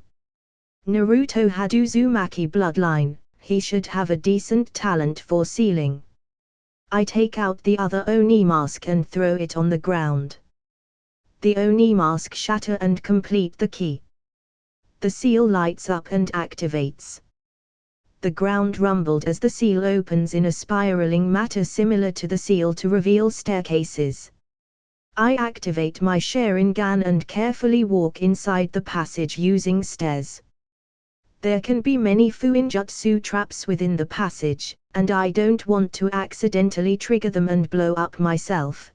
Naruto had Uzumaki bloodline, He should have a decent talent for sealing. I take out the other Oni mask and throw it on the ground. The Oni mask shatter and complete the key. The seal lights up and activates. The ground rumbled as the seal opens in a spiraling matter similar to the seal to reveal staircases. I activate my Sharingan and carefully walk inside the passage using stairs. There can be many Fuinjutsu traps within the passage, and I don't want to accidentally trigger them and blow up myself.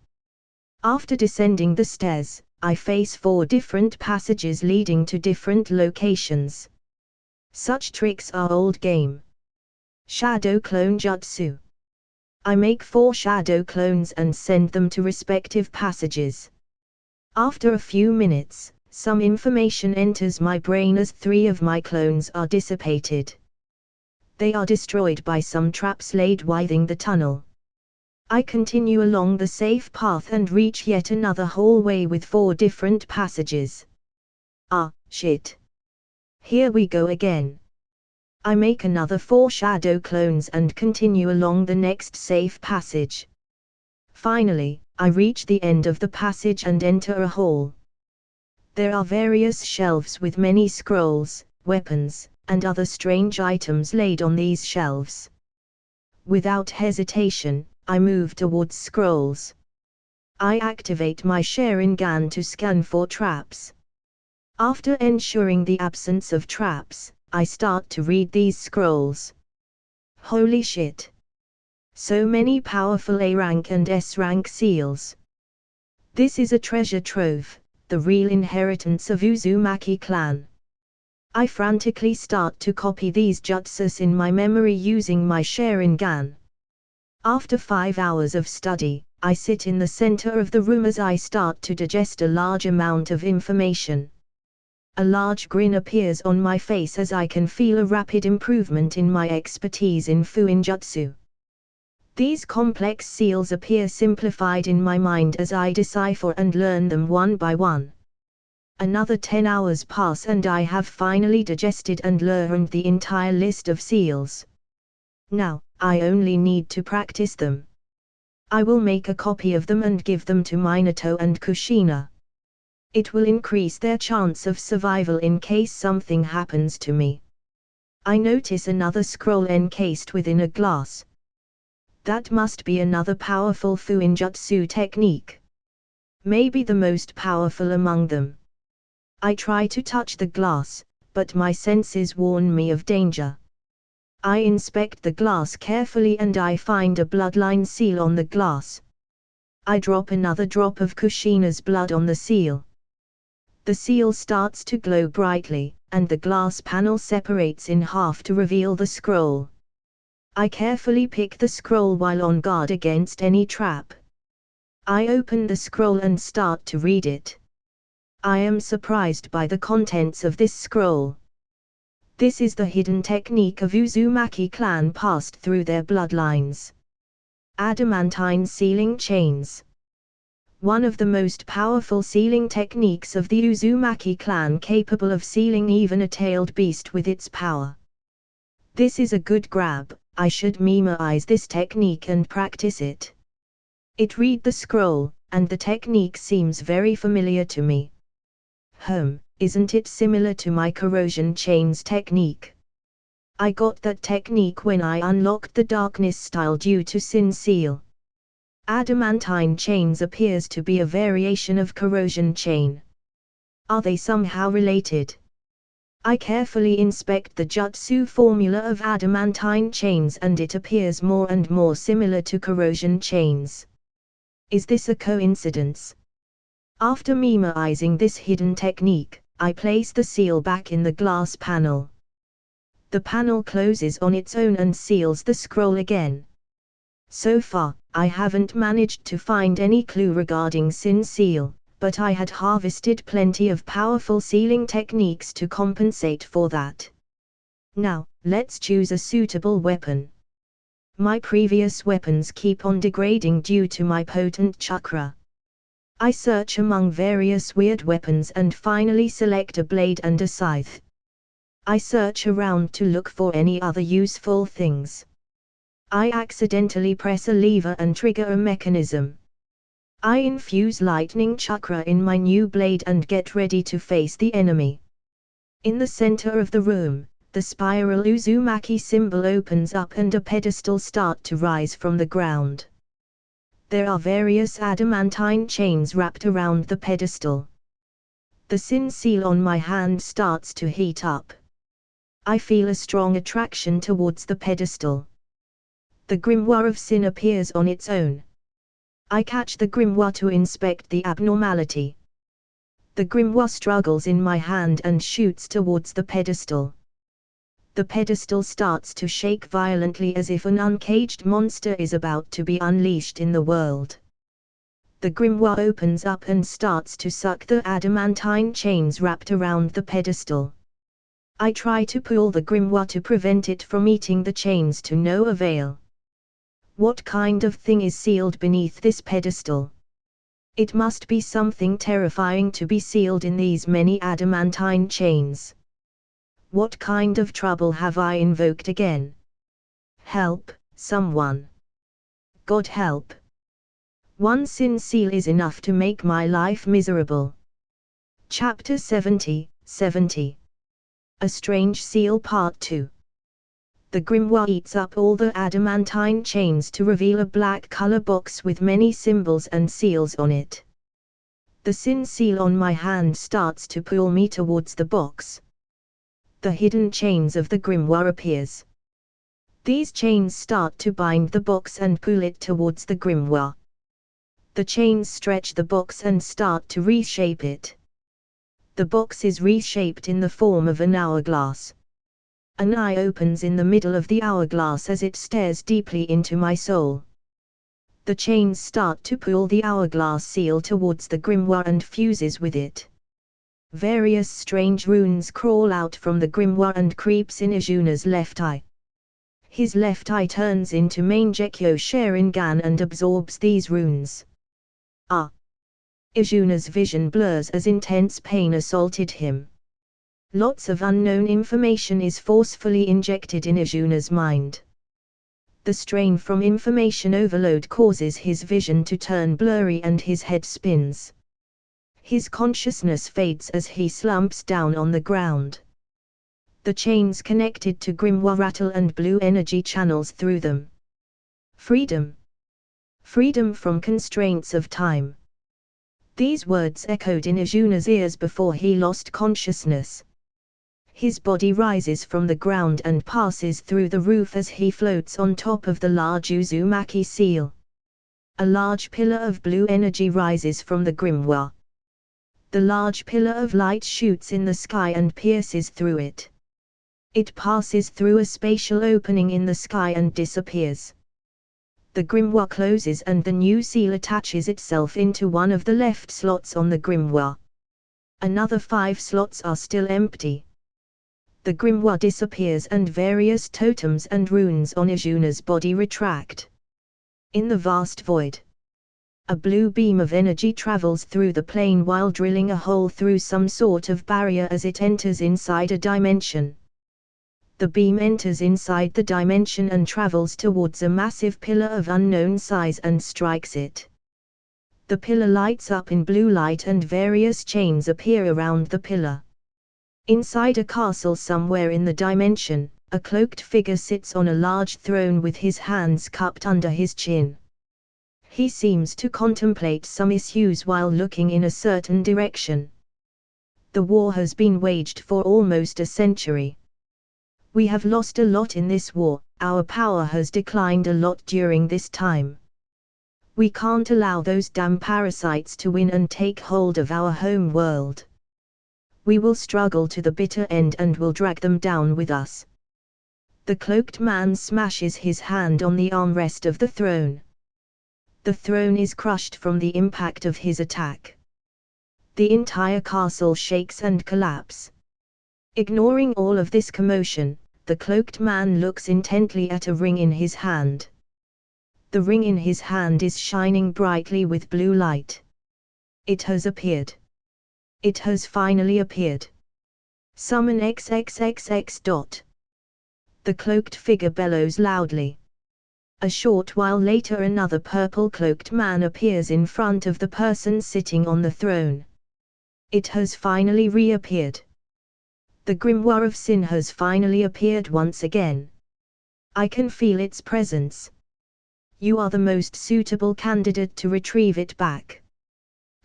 After descending the stairs, I face 4 different passages leading to different locations. Such tricks are old game. Shadow Clone Jutsu. I make 4 shadow clones and send them to respective passages. After a few minutes, some information enters my brain as 3 of my clones are dissipated. They are destroyed by some traps laid within the tunnel. I continue along the safe path and reach yet another hallway with 4 different passages. Ah, shit. Here we go again. I make another 4 shadow clones and continue along the next safe passage. Finally, I reach the end of the passage and enter a hall. There are various shelves with many scrolls, weapons, and other strange items laid on these shelves. Without hesitation, I move towards scrolls. I activate my Sharingan to scan for traps. After ensuring the absence of traps, I start to read these scrolls. Holy shit! So many powerful A rank and S rank seals. This is a treasure trove, the real inheritance of Uzumaki clan. I frantically start to copy these jutsus in my memory using my Sharingan. After 5 hours of study, I sit in the center of the room as I start to digest a large amount of information. A large grin appears on my face as I can feel a rapid improvement in my expertise in Fuinjutsu. These complex seals appear simplified in my mind as I decipher and learn them one by one. Another 10 hours pass and I have finally digested and learned the entire list of seals. Now, I only need to practice them. I will make a copy of them and give them to Minato and Kushina. It will increase their chance of survival in case something happens to me. I notice another scroll encased within a glass. That must be another powerful Fuinjutsu technique. Maybe the most powerful among them. I try to touch the glass, but my senses warn me of danger. I inspect the glass carefully and I find a bloodline seal on the glass. I drop another drop of Kushina's blood on the seal. The seal starts to glow brightly, and the glass panel separates in half to reveal the scroll. I carefully pick the scroll while on guard against any trap. I open the scroll and start to read it. I am surprised by the contents of this scroll. This is the hidden technique of Uzumaki clan passed through their bloodlines. Adamantine sealing chains. One of the most powerful sealing techniques of the Uzumaki clan, capable of sealing even a tailed beast with its power. This is a good grab. I should memorize this technique and practice it. Read the scroll, and the technique seems very familiar to me. Isn't it similar to my corrosion chains technique? I got that technique when I unlocked the darkness style due to Sin Seal. Adamantine chains appears to be a variation of corrosion chain. Are they somehow related? I carefully inspect the jutsu formula of adamantine chains and it appears more and more similar to corrosion chains. Is this a coincidence? After memorizing this hidden technique, I place the seal back in the glass panel. The panel closes on its own and seals the scroll again. So far, I haven't managed to find any clue regarding Sin Seal, but I had harvested plenty of powerful sealing techniques to compensate for that. Now, let's choose a suitable weapon. My previous weapons keep on degrading due to my potent chakra. I search among various weird weapons and finally select a blade and a scythe. I search around to look for any other useful things. I accidentally press a lever and trigger a mechanism. I infuse lightning chakra in my new blade and get ready to face the enemy. In the center of the room, the spiral Uzumaki symbol opens up and a pedestal starts to rise from the ground. There are various adamantine chains wrapped around the pedestal. The sin seal on my hand starts to heat up. I feel a strong attraction towards the pedestal. The grimoire of sin appears on its own. I catch the grimoire to inspect the abnormality. The grimoire struggles in my hand and shoots towards the pedestal. The pedestal starts to shake violently as if an uncaged monster is about to be unleashed in the world. The grimoire opens up and starts to suck the adamantine chains wrapped around the pedestal. I try to pull the grimoire to prevent it from eating the chains to no avail. What kind of thing is sealed beneath this pedestal? It must be something terrifying to be sealed in these many adamantine chains. What kind of trouble have I invoked again? Help, someone. God help. One sin seal is enough to make my life miserable. Chapter 70. A Strange Seal Part 2. The grimoire eats up all the adamantine chains to reveal a black color box with many symbols and seals on it. The sin seal on my hand starts to pull me towards the box. The hidden chains of the grimoire appears. These chains start to bind the box and pull it towards the grimoire. The chains stretch the box and start to reshape it. The box is reshaped in the form of an hourglass. An eye opens in the middle of the hourglass as it stares deeply into my soul. The chains start to pull the hourglass seal towards the grimoire and fuses with it. Various strange runes crawl out from the grimoire and creeps in Izuna's left eye. His left eye turns into Mangekyo Sharingan and absorbs these runes. Izuna's vision blurs as intense pain assaulted him. Lots of unknown information is forcefully injected in Izuna's mind. The strain from information overload causes his vision to turn blurry and his head spins. His consciousness fades as he slumps down on the ground. The chains connected to grimoire rattle and blue energy channels through them. Freedom. Freedom from constraints of time. These words echoed in Izuna's ears before he lost consciousness. His body rises from the ground and passes through the roof as he floats on top of the large Uzumaki seal. A large pillar of blue energy rises from the grimoire. The large pillar of light shoots in the sky and pierces through it. It passes through a spatial opening in the sky and disappears. The grimoire closes and the new seal attaches itself into one of the left slots on the grimoire. Another 5 slots are still empty. The grimoire disappears and various totems and runes on Izuna's body retract. In the vast void, a blue beam of energy travels through the plane while drilling a hole through some sort of barrier as it enters inside a dimension. The beam enters inside the dimension and travels towards a massive pillar of unknown size and strikes it. The pillar lights up in blue light and various chains appear around the pillar. Inside a castle somewhere in the dimension, a cloaked figure sits on a large throne with his hands cupped under his chin. He seems to contemplate some issues while looking in a certain direction. The war has been waged for almost a century. We have lost a lot in this war, our power has declined a lot during this time. We can't allow those damn parasites to win and take hold of our home world. We will struggle to the bitter end and will drag them down with us. The cloaked man smashes his hand on the armrest of the throne. The throne is crushed from the impact of his attack. The entire castle shakes and collapses. Ignoring all of this commotion, the cloaked man looks intently at a ring in his hand. The ring in his hand is shining brightly with blue light. It has appeared. It has finally appeared. Summon XXXX. The cloaked figure bellows loudly. A short while later another purple-cloaked man appears in front of the person sitting on the throne. It has finally reappeared. The grimoire of sin has finally appeared once again. I can feel its presence. You are the most suitable candidate to retrieve it back.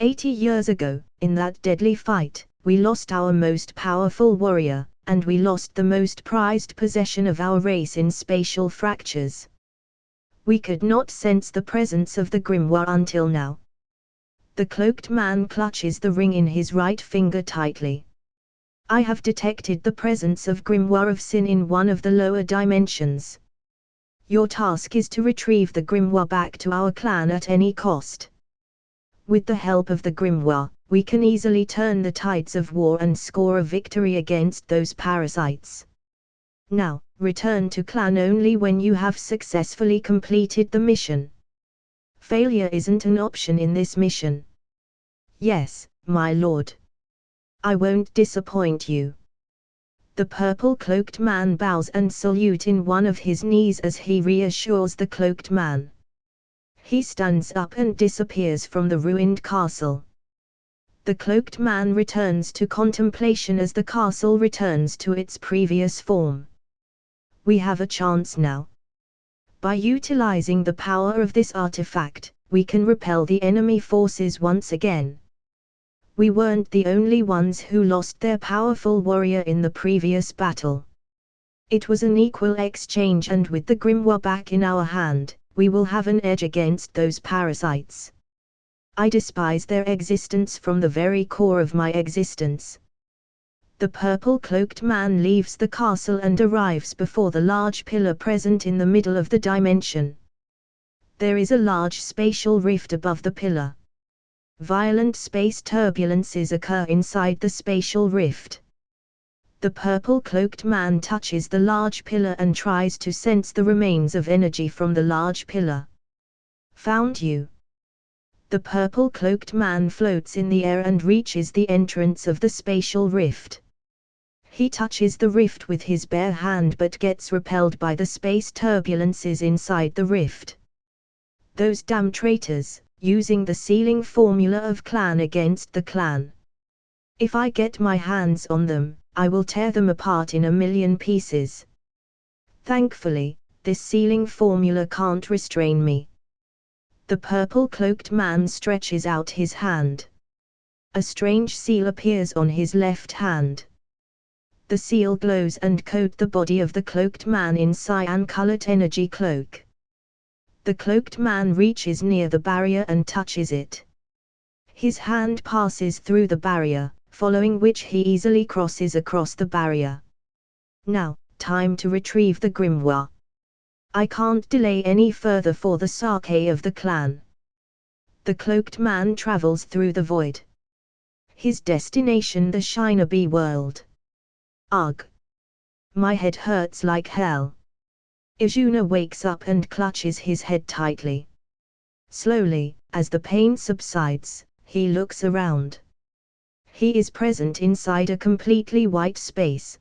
80 years ago, in that deadly fight, we lost our most powerful warrior, and we lost the most prized possession of our race in spatial fractures. We could not sense the presence of the grimoire until now. The cloaked man clutches the ring in his right finger tightly. I have detected the presence of grimoire of sin in one of the lower dimensions. Your task is to retrieve the grimoire back to our clan at any cost. With the help of the grimoire, we can easily turn the tides of war and score a victory against those parasites. Now, return to clan only when you have successfully completed the mission. Failure isn't an option in this mission. Yes, my lord. I won't disappoint you. The purple-cloaked man bows and salutes in one of his knees as he reassures the cloaked man. He stands up and disappears from the ruined castle. The cloaked man returns to contemplation as the castle returns to its previous form. We have a chance now. By utilizing the power of this artifact, we can repel the enemy forces once again. We weren't the only ones who lost their powerful warrior in the previous battle. It was an equal exchange, and with the grimoire back in our hand, we will have an edge against those parasites. I despise their existence from the very core of my existence. The purple-cloaked man leaves the castle and arrives before the large pillar present in the middle of the dimension. There is a large spatial rift above the pillar. Violent space turbulences occur inside the spatial rift. The purple-cloaked man touches the large pillar and tries to sense the remains of energy from the large pillar. Found you. The purple-cloaked man floats in the air and reaches the entrance of the spatial rift. He touches the rift with his bare hand but gets repelled by the space turbulences inside the rift. Those damn traitors, using the sealing formula of clan against the clan. If I get my hands on them, I will tear them apart in a million pieces. Thankfully, this sealing formula can't restrain me. The purple-cloaked man stretches out his hand. A strange seal appears on his left hand. The seal glows and coats the body of the cloaked man in cyan-colored energy cloak. The cloaked man reaches near the barrier and touches it. His hand passes through the barrier, following which he easily crosses across the barrier. Now, time to retrieve the grimoire. I can't delay any further for the sake of the clan. The cloaked man travels through the void. His destination the Shinobi world. Ugh. My head hurts like hell. Izuna wakes up and clutches his head tightly. Slowly, as the pain subsides, he looks around. He is present inside a completely white space.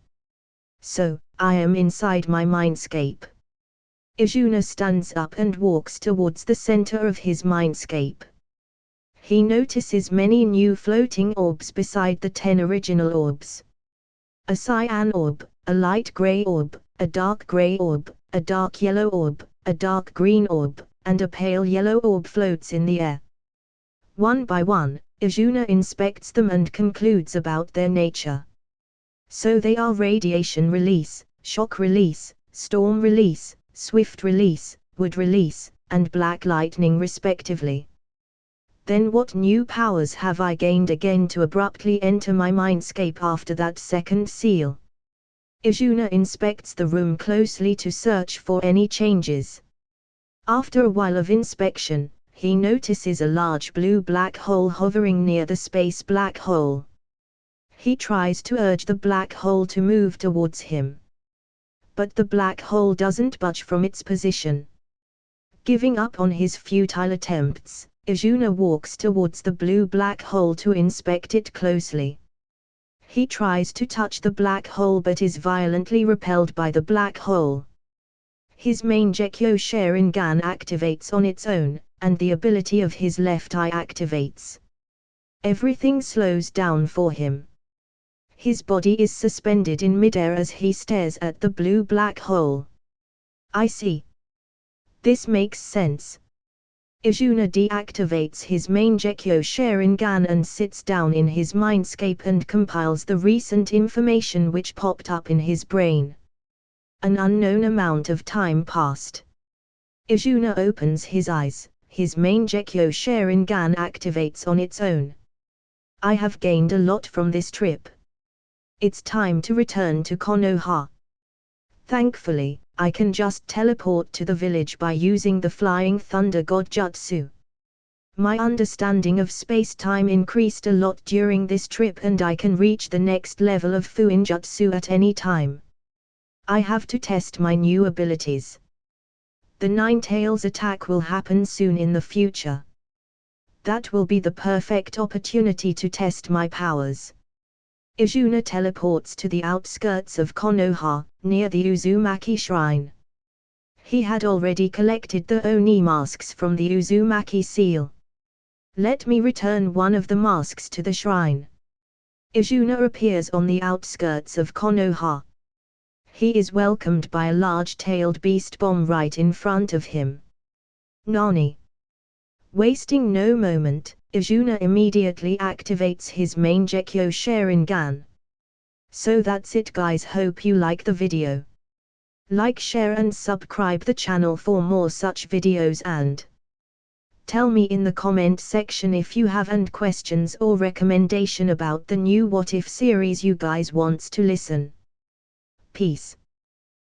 So, I am inside my mindscape. Izuna stands up and walks towards the center of his mindscape. He notices many new floating orbs beside the 10 original orbs. A cyan orb, a light gray orb, a dark gray orb, a dark yellow orb, a dark green orb, and a pale yellow orb floats in the air. One by one, Izuna inspects them and concludes about their nature. So they are radiation release, shock release, storm release, swift release, wood release, and black lightning respectively. Then what new powers have I gained again to abruptly enter my mindscape after that second seal? Izuna inspects the room closely to search for any changes. After a while of inspection, he notices a large blue black hole hovering near the space black hole. He tries to urge the black hole to move towards him. But the black hole doesn't budge from its position. Giving up on his futile attempts, Izuna walks towards the blue black hole to inspect it closely. He tries to touch the black hole but is violently repelled by the black hole. His main Gekyo Sharingan activates on its own, and the ability of his left eye activates. Everything slows down for him. His body is suspended in midair as he stares at the blue black hole. I see. This makes sense. Izuna deactivates his main Gekyo Sharingan and sits down in his mindscape and compiles the recent information which popped up in his brain. An unknown amount of time passed. Izuna opens his eyes, his main Gekyo Sharingan activates on its own. I have gained a lot from this trip. It's time to return to Konoha. Thankfully, I can just teleport to the village by using the Flying Thunder God Jutsu. My understanding of space-time increased a lot during this trip and I can reach the next level of Fuinjutsu at any time. I have to test my new abilities. The Nine Tails attack will happen soon in the future. That will be the perfect opportunity to test my powers. Izuna teleports to the outskirts of Konoha, near the Uzumaki Shrine. He had already collected the Oni masks from the Uzumaki seal. Let me return one of the masks to the shrine. Izuna appears on the outskirts of Konoha. He is welcomed by a large-tailed beast bomb right in front of him. Nani? Wasting no moment, Izuna immediately activates his main Gekyo Sharingan. So that's it guys, hope you like the video. Like, share and subscribe the channel for more such videos and tell me in the comment section if you have any questions or recommendation about the new What If series you guys wants to listen. Peace.